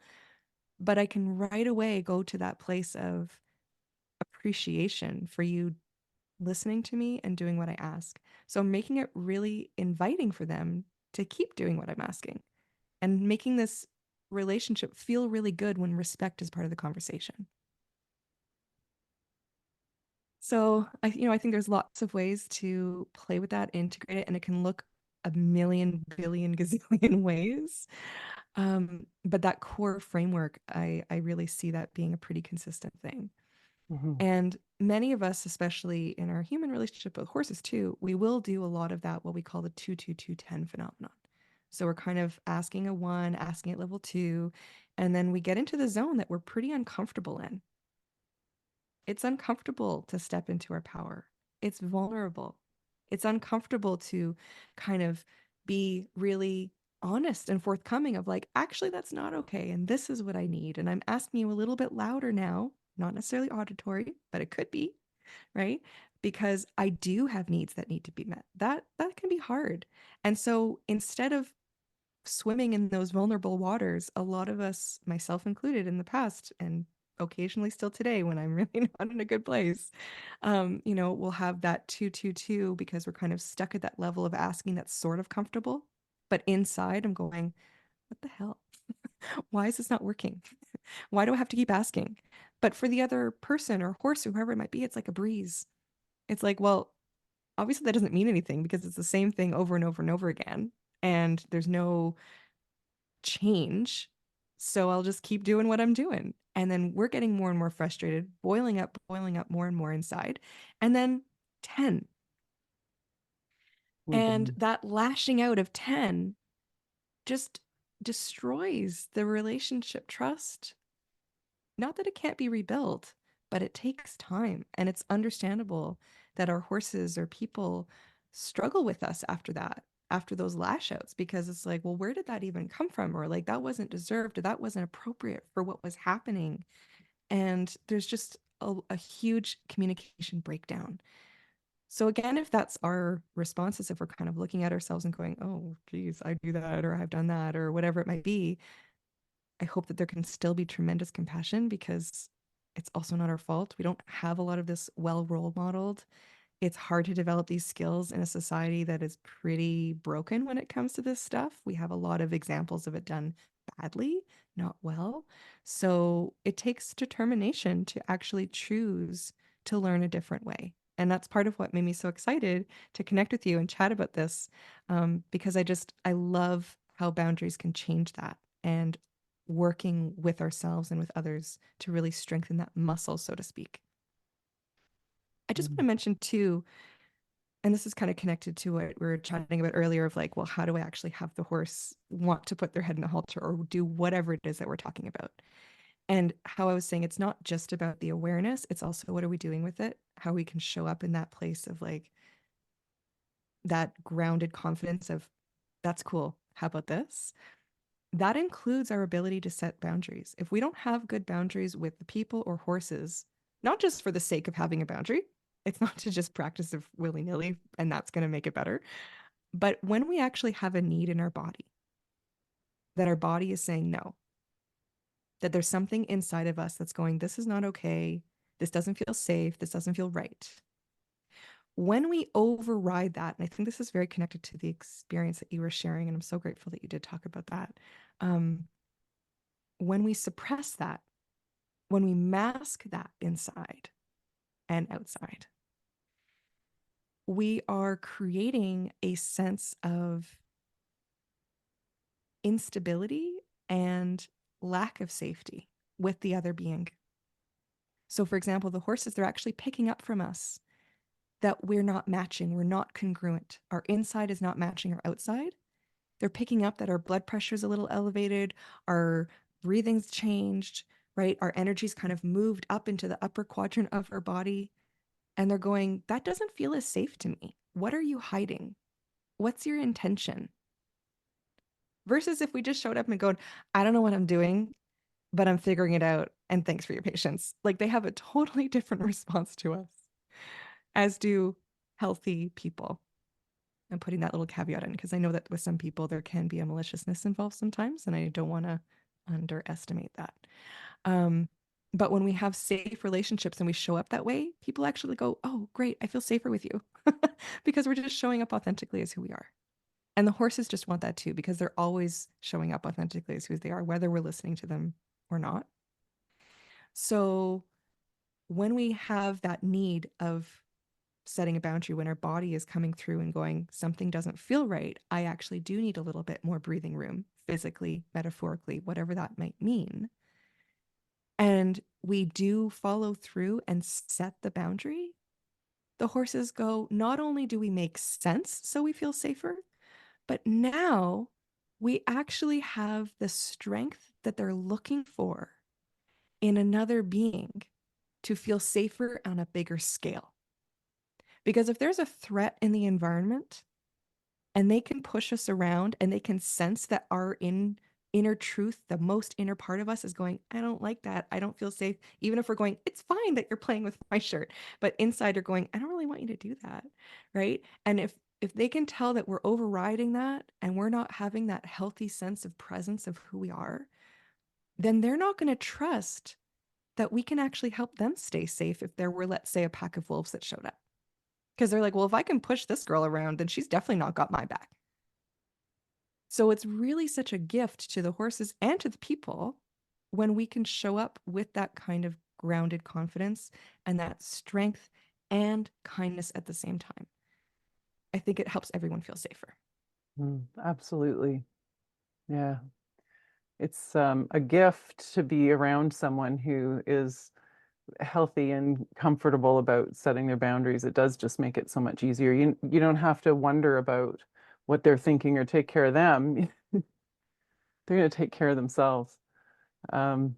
but I can right away go to that place of appreciation for you listening to me and doing what I ask. So making it really inviting for them to keep doing what I'm asking. and making this relationship feel really good when respect is part of the conversation. So I think there's lots of ways to play with that, integrate it, and it can look a million, billion, gazillion ways. But that core framework, I really see that being a pretty consistent thing. And many of us, especially in our human relationship with horses too, we will do a lot of that, what we call the 2-2-2-10 phenomenon. So we're kind of asking a 1, asking at level 2, and then we get into the zone that we're pretty uncomfortable in. It's uncomfortable to step into our power. It's vulnerable. It's uncomfortable to kind of be really honest and forthcoming of like, actually, that's not okay. And this is what I need. And I'm asking you a little bit louder now, not necessarily auditory, but it could be, right? Because I do have needs that need to be met. That can be hard. And so instead of swimming in those vulnerable waters, a lot of us, myself included in the past, and occasionally still today when I'm really not in a good place, we'll have that 2-2-2 because we're kind of stuck at that level of asking that's sort of comfortable. But inside, I'm going, what the hell? Why is this not working? Why do I have to keep asking? But for the other person or horse or whoever it might be, it's like a breeze. It's like, well, obviously that doesn't mean anything because it's the same thing over and over and over again. And there's no change. So I'll just keep doing what I'm doing. And then we're getting more and more frustrated, boiling up more and more inside. And then 10. And that lashing out of 10 just destroys the relationship trust. Not that it can't be rebuilt, but it takes time. And it's understandable that our horses or people struggle with us after that, after those lash outs, because it's like, well, where did that even come from? Or like, that wasn't deserved, or that wasn't appropriate for what was happening. And there's just a huge communication breakdown. So again, if that's our responses, if we're kind of looking at ourselves and going, oh, geez, I do that, or I've done that, or whatever it might be, I hope that there can still be tremendous compassion because it's also not our fault. We don't have a lot of this well role modeled. It's hard to develop these skills in a society that is pretty broken when it comes to this stuff. We have a lot of examples of it done badly, not well. So it takes determination to actually choose to learn a different way. And that's part of what made me so excited to connect with you and chat about this, because I love how boundaries can change that and working with ourselves and with others to really strengthen that muscle, so to speak. I just want to mention too, and this is kind of connected to what we were chatting about earlier of like, well, how do I actually have the horse want to put their head in a halter or do whatever it is that we're talking about? And how I was saying it's not just about the awareness, it's also what are we doing with it? How we can show up in that place of like that grounded confidence of that's cool. How about this? That includes our ability to set boundaries. If we don't have good boundaries with the people or horses, not just for the sake of having a boundary, it's not to just practice of willy-nilly and that's going to make it better. But when we actually have a need in our body, that our body is saying no, that there's something inside of us that's going, this is not okay. This doesn't feel safe. This doesn't feel right. When we override that, and I think this is very connected to the experience that you were sharing, and I'm so grateful that you did talk about that. When we suppress that, when we mask that inside and outside, we are creating a sense of instability and lack of safety with the other being. So, for example, the horses, they're actually picking up from us that we're not matching, we're not congruent. Our inside is not matching our outside. They're picking up that our blood pressure is a little elevated, our breathing's changed, right? Our energy's kind of moved up into the upper quadrant of our body. And they're going, that doesn't feel as safe to me. What are you hiding? What's your intention? Versus if we just showed up and going, I don't know what I'm doing, but I'm figuring it out. And thanks for your patience. Like they have a totally different response to us, as do healthy people. I'm putting that little caveat in because I know that with some people there can be a maliciousness involved sometimes, and I don't want to underestimate that. But when we have safe relationships and we show up that way, people actually go, oh, great, I feel safer with you because we're just showing up authentically as who we are. And the horses just want that too, because they're always showing up authentically as who they are, whether we're listening to them or not. So when we have that need of setting a boundary, when our body is coming through and going, something doesn't feel right, I actually do need a little bit more breathing room, physically, metaphorically, whatever that might mean. And we do follow through and set the boundary. The horses go, not only do we make sense so we feel safer, but now we actually have the strength that they're looking for in another being to feel safer on a bigger scale. Because if there's a threat in the environment and they can push us around and they can sense that our inner truth, the most inner part of us is going, I don't like that. I don't feel safe. Even if we're going, it's fine that you're playing with my shirt. But inside you're going, I don't really want you to do that. Right. And if they can tell that we're overriding that and we're not having that healthy sense of presence of who we are, then they're not going to trust that we can actually help them stay safe if there were, let's say, a pack of wolves that showed up. Because they're like, well, if I can push this girl around, then she's definitely not got my back. So it's really such a gift to the horses and to the people when we can show up with that kind of grounded confidence and that strength and kindness at the same time. I think it helps everyone feel safer. Absolutely. Yeah. It's a gift to be around someone who is healthy and comfortable about setting their boundaries. It does just make it so much easier. You don't have to wonder about what they're thinking or take care of them. They're going to take care of themselves. I'd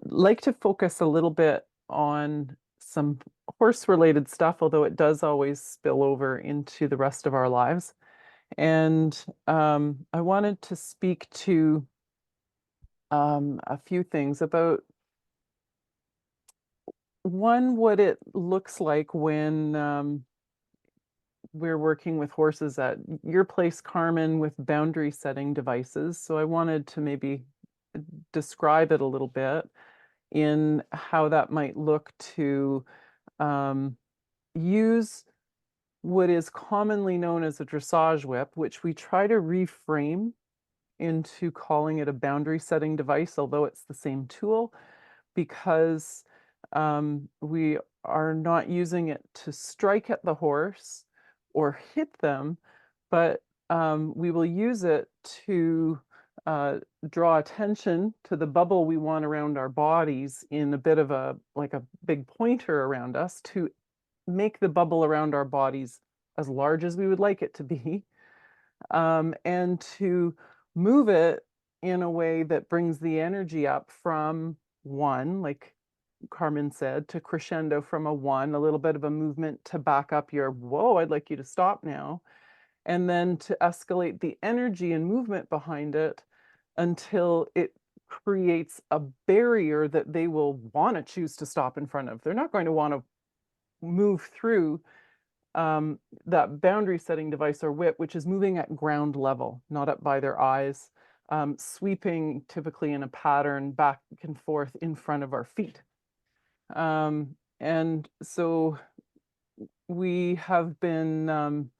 like to focus a little bit on some horse-related stuff, although it does always spill over into the rest of our lives. And I wanted to speak to a few things about one, what it looks like when we're working with horses at your place, Carmen, with boundary setting devices. So I wanted to maybe describe it a little bit in how that might look to use what is commonly known as a dressage whip, which we try to reframe into calling it a boundary setting device, although it's the same tool, because we are not using it to strike at the horse or hit them, but we will use it to draw attention to the bubble we want around our bodies in a bit of a, like a big pointer around us, to make the bubble around our bodies as large as we would like it to be, and to move it in a way that brings the energy up from one, like Carmen said, to crescendo from a one, a little bit of a movement to back up your, whoa, I'd like you to stop now. And then to escalate the energy and movement behind it until it creates a barrier that they will want to choose to stop in front of. They're not going to want to move through that boundary setting device or whip, which is moving at ground level, not up by their eyes, sweeping typically in a pattern back and forth in front of our feet. And so we have been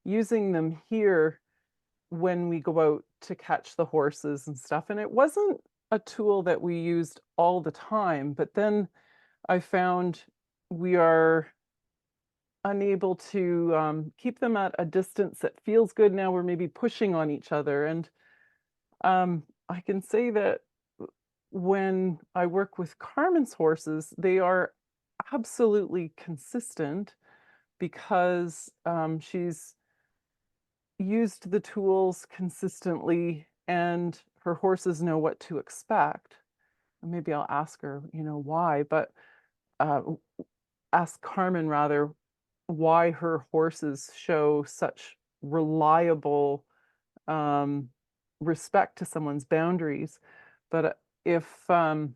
using them here when we go out to catch the horses and stuff. And it wasn't a tool that we used all the time, but then I found we are unable to keep them at a distance that feels good. Now we're maybe pushing on each other. And I can say that when I work with Carmen's horses, they are absolutely consistent because she's used the tools consistently and her horses know what to expect. Maybe I'll ask her, why, but ask Carmen rather why her horses show such reliable respect to someone's boundaries. But if I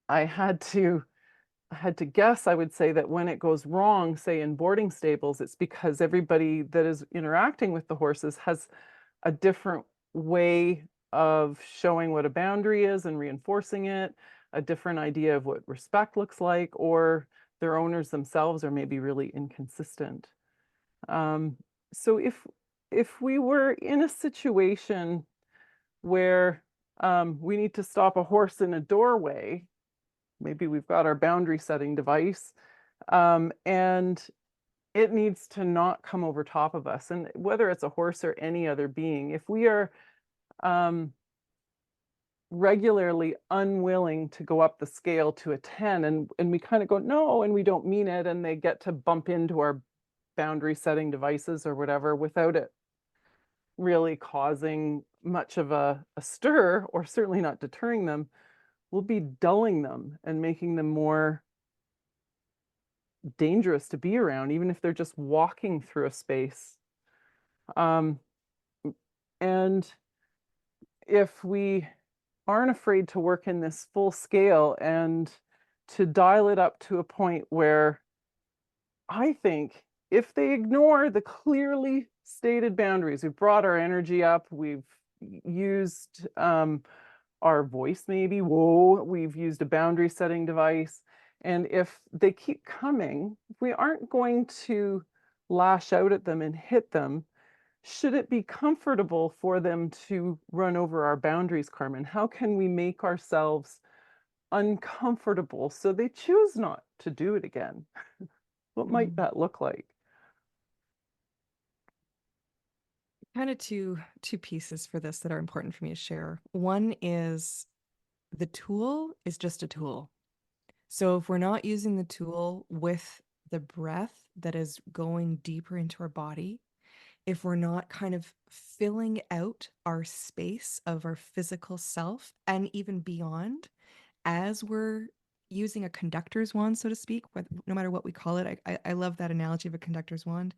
had to guess, I would say that when it goes wrong, say in boarding stables, it's because everybody that is interacting with the horses has a different way of showing what a boundary is and reinforcing it, a different idea of what respect looks like, or their owners themselves are maybe really inconsistent. So if if we were in a situation where we need to stop a horse in a doorway, maybe we've got our boundary setting device, and it needs to not come over top of us. And whether it's a horse or any other being, if we are regularly unwilling to go up the scale to a 10, and we kind of go, no, and we don't mean it, and they get to bump into our boundary setting devices or whatever without it really causing much of a stir, or certainly not deterring them, we'll be dulling them and making them more dangerous to be around, even if they're just walking through a space. And if we aren't afraid to work in this full scale and to dial it up to a point where I think if they ignore the clearly stated boundaries, we've brought our energy up, we've used our voice, maybe, whoa, we've used a boundary setting device. And if they keep coming, we aren't going to lash out at them and hit them. Should it be comfortable for them to run over our boundaries, Carmen? How can we make ourselves uncomfortable so they choose not to do it again? What might that look like? Kind of two pieces for this that are important for me to share. One is the tool is just a tool. So if we're not using the tool with the breath that is going deeper into our body, if we're not kind of filling out our space of our physical self and even beyond, as we're using a conductor's wand, so to speak, no matter what we call it. I love that analogy of a conductor's wand.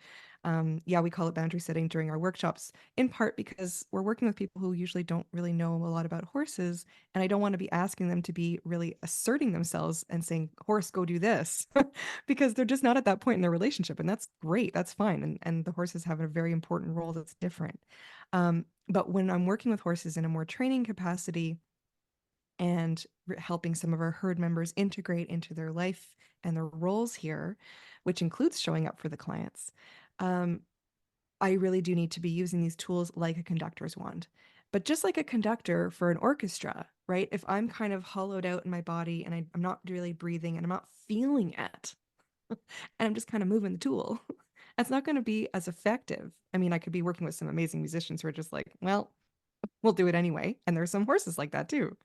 Yeah, we call it boundary setting during our workshops, in part because we're working with people who usually don't really know a lot about horses. And I don't want to be asking them to be really asserting themselves and saying, horse, go do this, because they're just not at that point in their relationship. And that's great. That's fine. And the horses have a very important role that's different. But when I'm working with horses in a more training capacity, and helping some of our herd members integrate into their life and their roles here, which includes showing up for the clients, I really do need to be using these tools like a conductor's wand. But just like a conductor for an orchestra, right? If I'm kind of hollowed out in my body and I'm not really breathing and I'm not feeling it, and I'm just kind of moving the tool, that's not going to be as effective. I mean, I could be working with some amazing musicians who are just like, well, we'll do it anyway. And there's some horses like that too.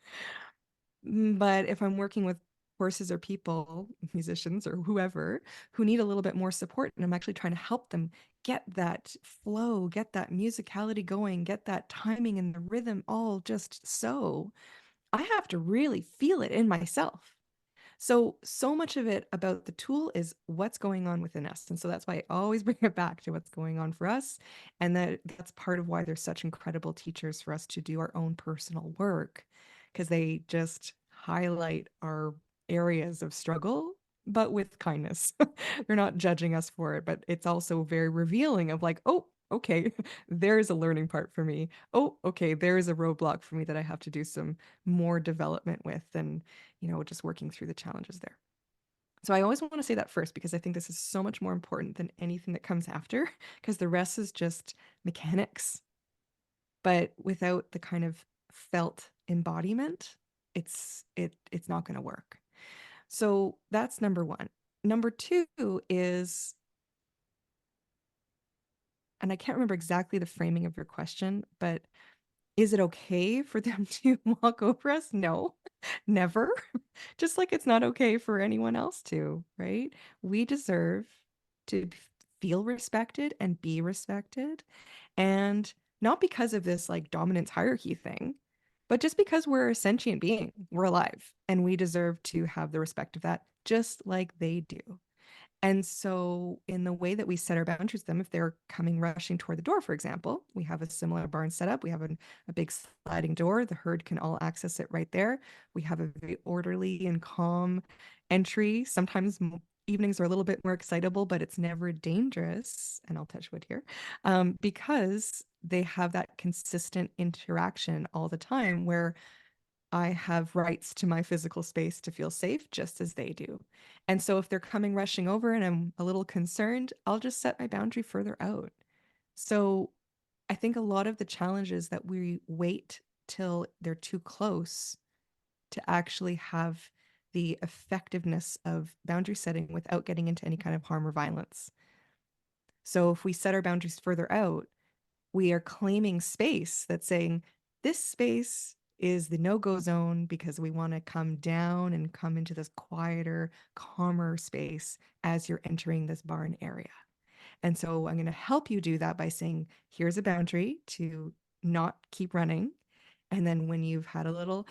But if I'm working with horses or people, musicians or whoever, who need a little bit more support, and I'm actually trying to help them get that flow, get that musicality going, get that timing and the rhythm all just so, I have to really feel it in myself. So much of it about the tool is what's going on within us. And so that's why I always bring it back to what's going on for us. And that's part of why they're such incredible teachers for us to do our own personal work, because they just highlight our areas of struggle, but with kindness. They're not judging us for it, but it's also very revealing of like, oh, okay, there's a learning part for me. Oh, okay, there is a roadblock for me that I have to do some more development with, and just working through the challenges there. So I always want to say that first, because I think this is so much more important than anything that comes after, because the rest is just mechanics. But without the kind of felt embodiment, it's not going to work. So that's number one. Number two is, and I can't remember exactly the framing of your question, but is it okay for them to walk over us? No, never. Just like it's not okay for anyone else to, right? We deserve to feel respected and be respected. And not because of this like dominance hierarchy thing, but just because we're a sentient being, we're alive, and we deserve to have the respect of that, just like they do. And so, in the way that we set our boundaries with them, if they're coming rushing toward the door, for example, we have a similar barn setup. We have a big sliding door. The herd can all access it right there. We have a very orderly and calm entry. Sometimes evenings are a little bit more excitable, but it's never dangerous. And I'll touch wood here, because they have that consistent interaction all the time where I have rights to my physical space to feel safe just as they do. And so if they're coming rushing over and I'm a little concerned, I'll just set my boundary further out. So I think a lot of the challenges that we wait till they're too close to actually have the effectiveness of boundary setting without getting into any kind of harm or violence. So if we set our boundaries further out, we are claiming space that's saying this space is the no-go zone because we want to come down and come into this quieter, calmer space as you're entering this barn area. And so I'm going to help you do that by saying, here's a boundary to not keep running. And then when you've had a little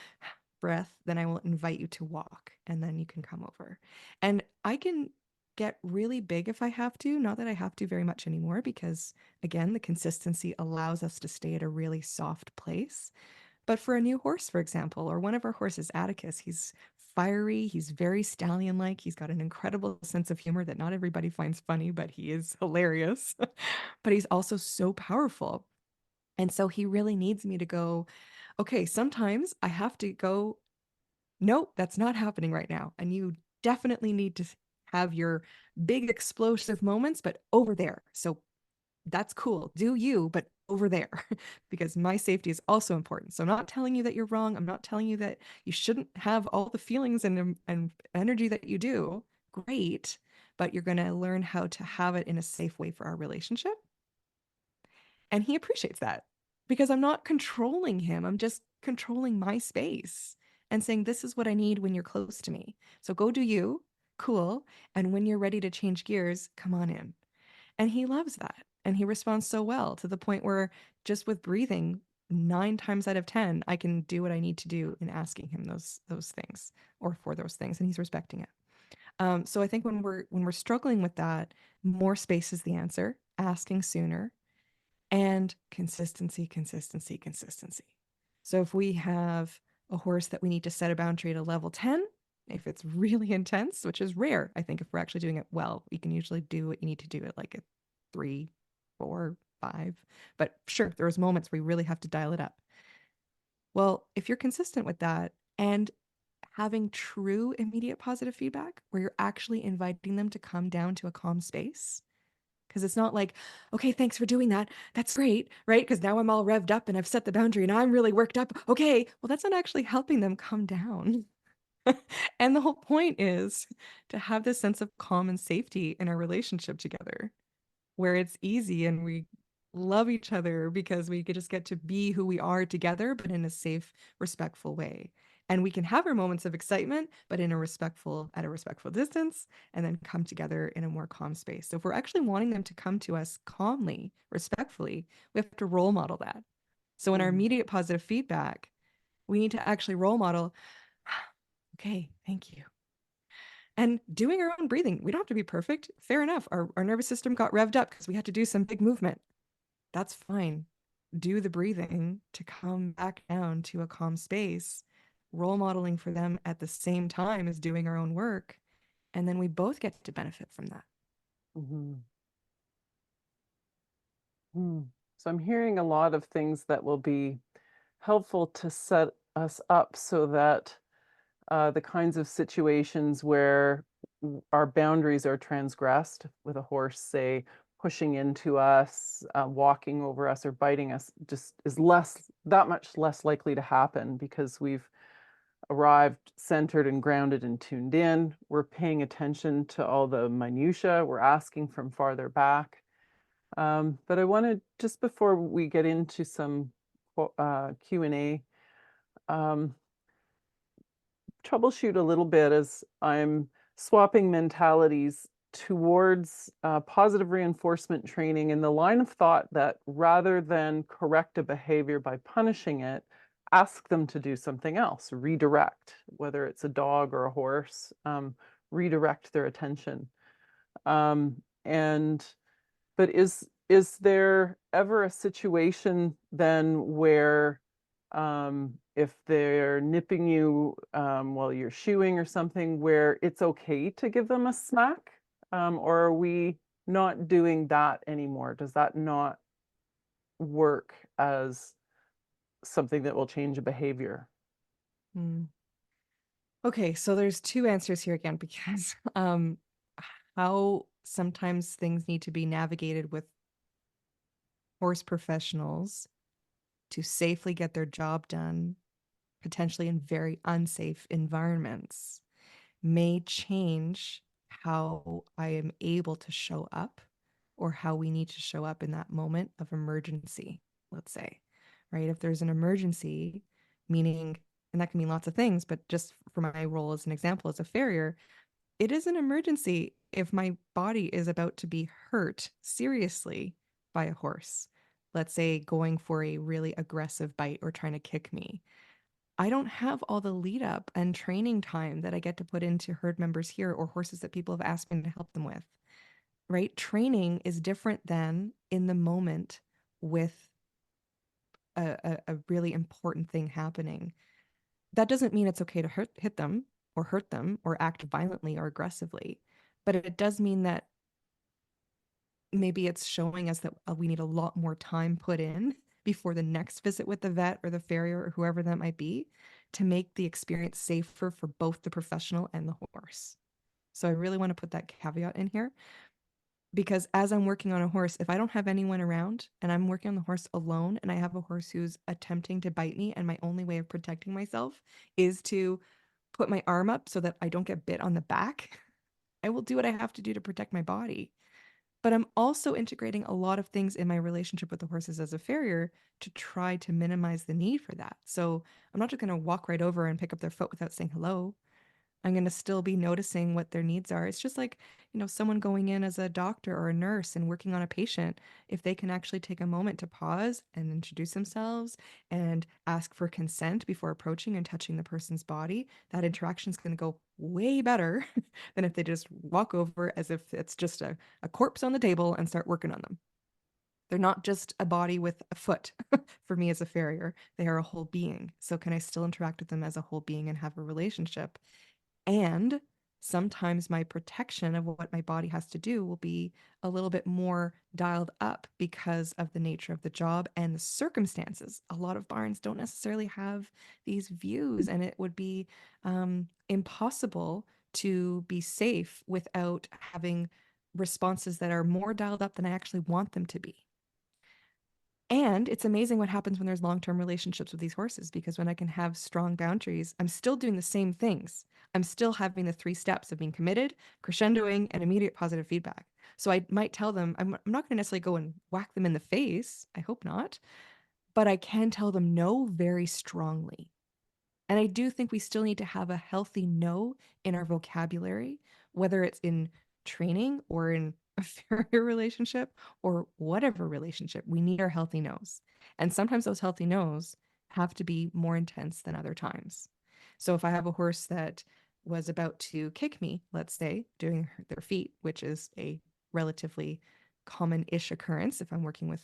breath, then I will invite you to walk and then you can come over. And I can get really big if I have to. Not that I have to very much anymore, because again, the consistency allows us to stay at a really soft place. But for a new horse, for example, or one of our horses, Atticus, he's fiery, he's very stallion like, he's got an incredible sense of humor that not everybody finds funny, but he is hilarious. But he's also so powerful. And so he really needs me to go, okay, sometimes I have to go, nope, that's not happening right now. And you definitely need to have your big explosive moments, but over there. So that's cool. Do you, but over there, because my safety is also important. So I'm not telling you that you're wrong. I'm not telling you that you shouldn't have all the feelings and energy that you do. Great. But you're going to learn how to have it in a safe way for our relationship. And he appreciates that because I'm not controlling him. I'm just controlling my space and saying, this is what I need when you're close to me. So go do you. Cool. And when you're ready to change gears, come on in. And he loves that. And he responds so well to the point where just with breathing, 9 times out of 10, I can do what I need to do in asking him those things or for those things. And he's respecting it. So I think when we're struggling with that, more space is the answer, asking sooner, and consistency, consistency, consistency. So if we have a horse that we need to set a boundary at a level 10, if it's really intense, which is rare, I think if we're actually doing it well, you can usually do what you need to do at like a 3, 4, 5. But sure, there's moments where you really have to dial it up. Well, if you're consistent with that and having true immediate positive feedback where you're actually inviting them to come down to a calm space, because it's not like, okay, thanks for doing that. That's great, right? Because now I'm all revved up and I've set the boundary and I'm really worked up. Okay, well, that's not actually helping them come down. And the whole point is to have this sense of calm and safety in our relationship together, where it's easy and we love each other because we just get to be who we are together, but in a safe, respectful way. And we can have our moments of excitement, but at a respectful distance, and then come together in a more calm space. So if we're actually wanting them to come to us calmly, respectfully, we have to role model that. So in our immediate positive feedback, we need to actually role model, okay, thank you. And doing our own breathing. We don't have to be perfect. Fair enough. Our nervous system got revved up because we had to do some big movement. That's fine. Do the breathing to come back down to a calm space, role modeling for them at the same time as doing our own work. And then we both get to benefit from that. So I'm hearing a lot of things that will be helpful to set us up so that the kinds of situations where our boundaries are transgressed with a horse, say, pushing into us, walking over us, or biting us, just is that much less likely to happen because we've arrived centered and grounded and tuned in. We're paying attention to all the minutiae. We're asking from farther back. But I wanted, just before we get into some Q&A, troubleshoot a little bit as I'm swapping mentalities towards positive reinforcement training in the line of thought that rather than correct a behavior by punishing it, ask them to do something else, redirect, whether it's a dog or a horse, redirect their attention. But is there ever a situation then where if they're nipping you while you're shoeing or something, where it's okay to give them a smack? Or are we not doing that anymore? Does that not work as something that will change a behavior? Okay, so there's 2 answers here again, because how sometimes things need to be navigated with horse professionals to safely get their job done, potentially in very unsafe environments, may change how I am able to show up or how we need to show up in that moment of emergency, let's say, right? If there's an emergency, meaning, and that can mean lots of things, but just for my role as an example, as a farrier, it is an emergency if my body is about to be hurt seriously by a horse. Let's say going for a really aggressive bite or trying to kick me. I don't have all the lead up and training time that I get to put into herd members here or horses that people have asked me to help them with, right? Training is different than in the moment with a really important thing happening. That doesn't mean it's okay to hit them or hurt them or act violently or aggressively, but it does mean that maybe it's showing us that we need a lot more time put in before the next visit with the vet or the farrier or whoever that might be to make the experience safer for both the professional and the horse. So I really want to put that caveat in here because as I'm working on a horse, if I don't have anyone around and I'm working on the horse alone and I have a horse who's attempting to bite me and my only way of protecting myself is to put my arm up so that I don't get bit on the back, I will do what I have to do to protect my body. But I'm also integrating a lot of things in my relationship with the horses as a farrier to try to minimize the need for that. So I'm not just going to walk right over and pick up their foot without saying hello. I'm going to still be noticing what their needs are. It's just like, someone going in as a doctor or a nurse and working on a patient, if they can actually take a moment to pause and introduce themselves and ask for consent before approaching and touching the person's body, that interaction is going to go way better than if they just walk over as if it's just a corpse on the table and start working on them. They're not just a body with a foot for me as a farrier. They are a whole being. So can I still interact with them as a whole being and have a relationship? And sometimes my protection of what my body has to do will be a little bit more dialed up because of the nature of the job and the circumstances. A lot of barns don't necessarily have these views, and it would be impossible to be safe without having responses that are more dialed up than I actually want them to be. And it's amazing what happens when there's long-term relationships with these horses, because when I can have strong boundaries, I'm still doing the same things. I'm still having the 3 steps of being committed, crescendoing, and immediate positive feedback. So I might tell them, I'm not going to necessarily go and whack them in the face. I hope not. But I can tell them no very strongly. And I do think we still need to have a healthy no in our vocabulary, whether it's in training or in a farrier relationship or whatever relationship. We need our healthy no's. And sometimes those healthy no's have to be more intense than other times. So if I have a horse that was about to kick me, let's say, doing their feet, which is a relatively common-ish occurrence if I'm working with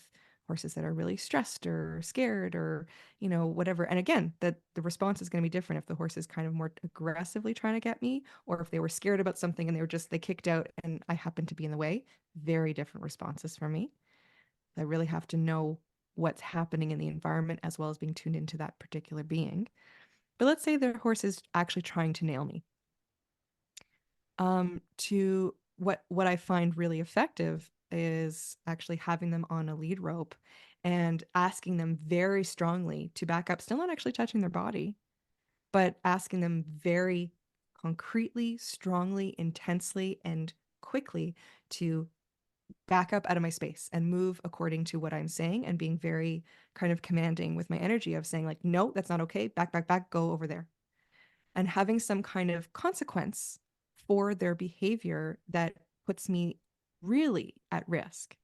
horses that are really stressed or scared or whatever. And again, that the response is going to be different if the horse is kind of more aggressively trying to get me, or if they were scared about something and they kicked out and I happened to be in the way. Very different responses for me. I really have to know what's happening in the environment as well as being tuned into that particular being. But let's say the horse is actually trying to nail me. To what I find really effective is actually having them on a lead rope and asking them very strongly to back up, still not actually touching their body, but asking them very concretely, strongly, intensely, and quickly to back up out of my space and move according to what I'm saying, and being very kind of commanding with my energy of saying, like, no, that's not okay. Back, back, back, go over there. And having some kind of consequence for their behavior that puts me really at risk.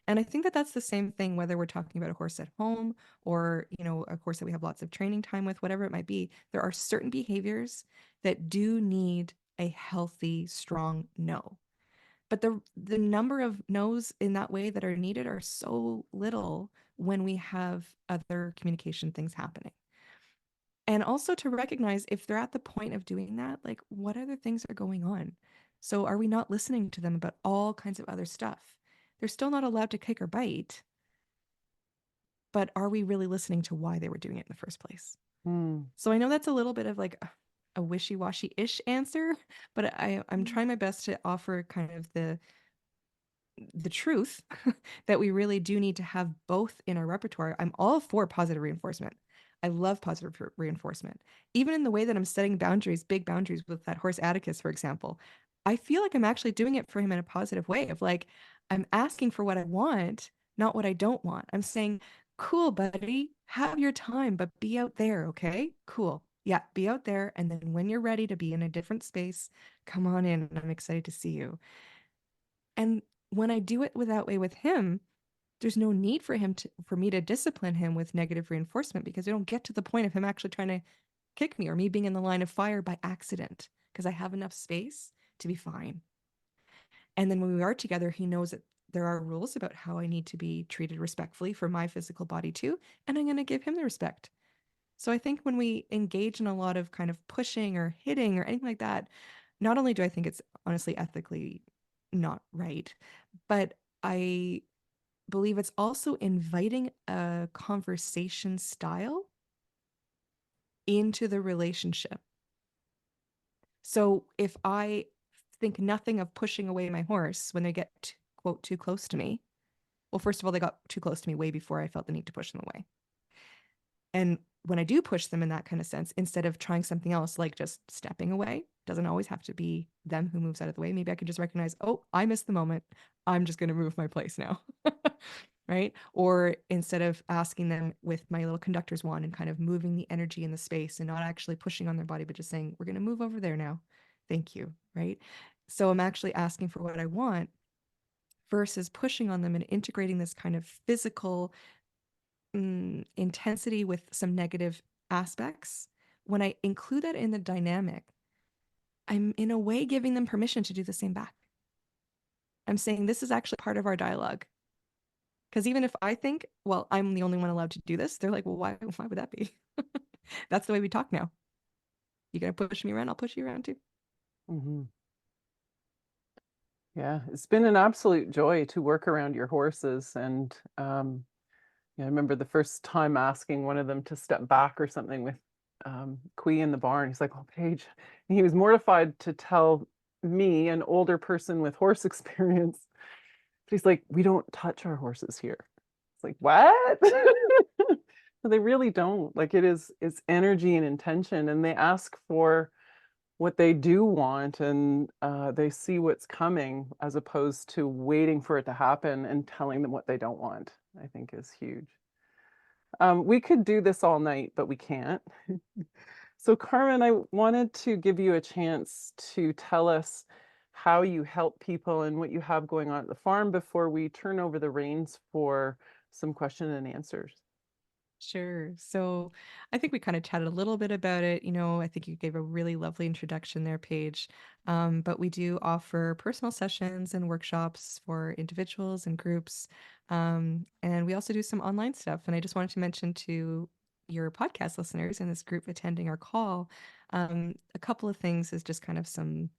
And I think that that's the same thing, whether we're talking about a horse at home or, a horse that we have lots of training time with, whatever it might be. There are certain behaviors that do need a healthy, strong no. But the number of no's in that way that are needed are so little when we have other communication things happening. And also to recognize if they're at the point of doing that, like, what other things are going on? So are we not listening to them about all kinds of other stuff? They're still not allowed to kick or bite, but are we really listening to why they were doing it in the first place? So I know that's a little bit of like a wishy-washy-ish answer, but I'm trying my best to offer kind of the the truth that we really do need to have both in our repertoire. I'm all for positive reinforcement. I love positive reinforcement. Even in the way that I'm setting boundaries, big boundaries with that horse Atticus, for example, I feel like I'm actually doing it for him in a positive way of like, I'm asking for what I want, not what I don't want. I'm saying, cool, buddy, have your time, but be out there, okay? Cool. Yeah, be out there. And then when you're ready to be in a different space, come on in. I'm excited to see you. And when I do it that way with him, there's no need for me to discipline him with negative reinforcement because I don't get to the point of him actually trying to kick me or me being in the line of fire by accident because I have enough space to be fine. And then when we are together, he knows that there are rules about how I need to be treated respectfully for my physical body too, and I'm going to give him the respect. So I think when we engage in a lot of kind of pushing or hitting or anything like that, not only do I think it's honestly ethically not right, but I believe it's also inviting a conversation style into the relationship. So if I think nothing of pushing away my horse when they get, quote, too close to me, well, first of all, they got too close to me way before I felt the need to push them away. And when I do push them in that kind of sense, instead of trying something else like just stepping away, doesn't always have to be them who moves out of the way. Maybe I could just recognize, oh, I missed the moment. I'm just going to move my place now. Right? Or instead of asking them with my little conductor's wand and kind of moving the energy in the space and not actually pushing on their body, but just saying, we're going to move over there now. Thank you. Right? So I'm actually asking for what I want versus pushing on them and integrating this kind of physical intensity with some negative aspects. When I include that in the dynamic, I'm in a way giving them permission to do the same back. I'm saying this is actually part of our dialogue. Because even if I think, well, I'm the only one allowed to do this, they're like, well, why would that be? That's the way we talk now. You gonna push me around, I'll push you around too. Mm-hmm. Yeah, it's been an absolute joy to work around your horses. And yeah, I remember the first time asking one of them to step back or something with Quee in the barn. He's like, oh, Paige. And he was mortified to tell me, an older person with horse experience. But he's like, we don't touch our horses here. It's like, what? They really don't. Like it's energy and intention, and they ask for what they do want, and they see what's coming as opposed to waiting for it to happen and telling them what they don't want, I think is huge. We could do this all night, but we can't. So Carmen, I wanted to give you a chance to tell us how you help people and what you have going on at the farm before we turn over the reins for some question and answers. Sure. So I think we kind of chatted a little bit about it. I think you gave a really lovely introduction there, Paige. But we do offer personal sessions and workshops for individuals and groups. And we also do some online stuff. And I just wanted to mention to your podcast listeners and this group attending our call, a couple of things is just kind of some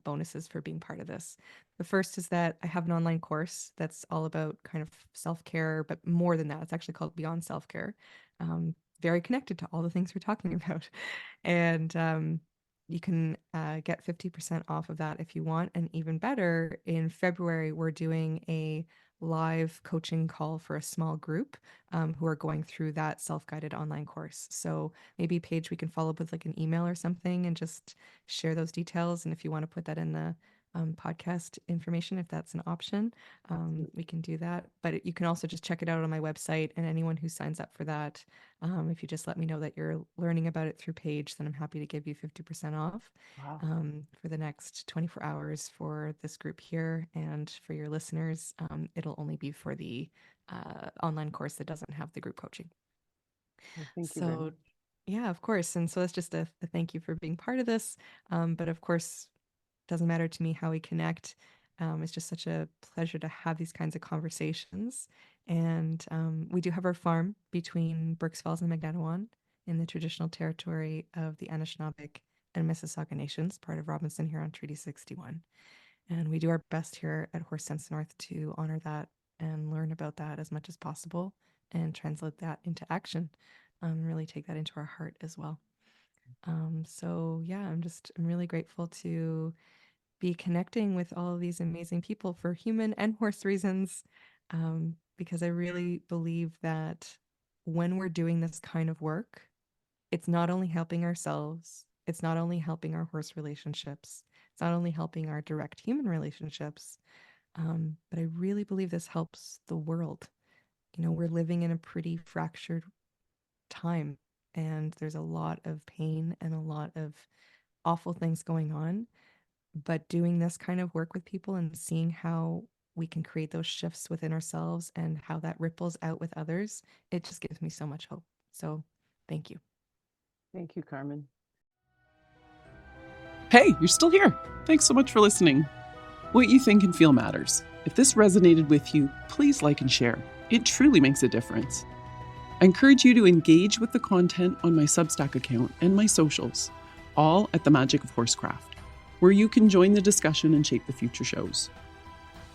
bonuses for being part of this. The first is that I have an online course that's all about kind of self care, but more than that, it's actually called Beyond Self Care. Very connected to all the things we're talking about. And you can get 50% off of that if you want. And even better, in February, we're doing a live coaching call for a small group who are going through that self-guided online course. So maybe Paige, we can follow up with like an email or something and just share those details. And if you want to put that in the podcast information, if that's an option, we can do that. But you can also just check it out on my website. And anyone who signs up for that, if you just let me know that you're learning about it through Paige, then I'm happy to give you 50% off Wow. for the next 24 hours for this group here. And for your listeners, it'll only be for the online course that doesn't have the group coaching. Well, thank you very So, much. yeah, of course. And so that's just a thank you for being part of this. But of course, doesn't matter to me how we connect. It's just such a pleasure to have these kinds of conversations. And we do have our farm between Burkes Falls and Magnetawan in the traditional territory of the Anishinaabeg and Mississauga Nations, part of Robinson Huron Treaty 61. And we do our best here at Horse Sense North to honor that and learn about that as much as possible and translate that into action. Really take that into our heart as well. So yeah, I'm really grateful to be connecting with all of these amazing people for human and horse reasons, because I really believe that when we're doing this kind of work, it's not only helping ourselves, it's not only helping our horse relationships, it's not only helping our direct human relationships, but I really believe this helps the world. We're living in a pretty fractured time, and there's a lot of pain and a lot of awful things going on. But doing this kind of work with people and seeing how we can create those shifts within ourselves and how that ripples out with others, it just gives me so much hope. So thank you. Thank you, Carmen. Hey, you're still here. Thanks so much for listening. What you think and feel matters. If this resonated with you, please like and share. It truly makes a difference. I encourage you to engage with the content on my Substack account and my socials, all at The Magic of Horsecraft, where you can join the discussion and shape the future shows.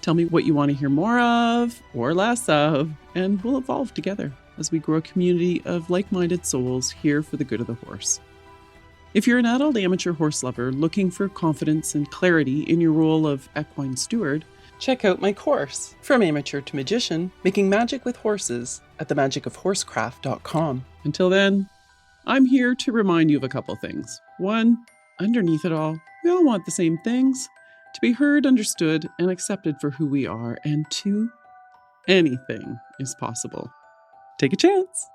Tell me what you want to hear more of or less of, and we'll evolve together as we grow a community of like-minded souls here for the good of the horse. If you're an adult amateur horse lover looking for confidence and clarity in your role of equine steward, check out my course, From Amateur to Magician, Making Magic with Horses, at themagicofhorsecraft.com. Until then, I'm here to remind you of a couple things. 1, underneath it all, we all want the same things: to be heard, understood, and accepted for who we are. And 2, anything is possible. Take a chance.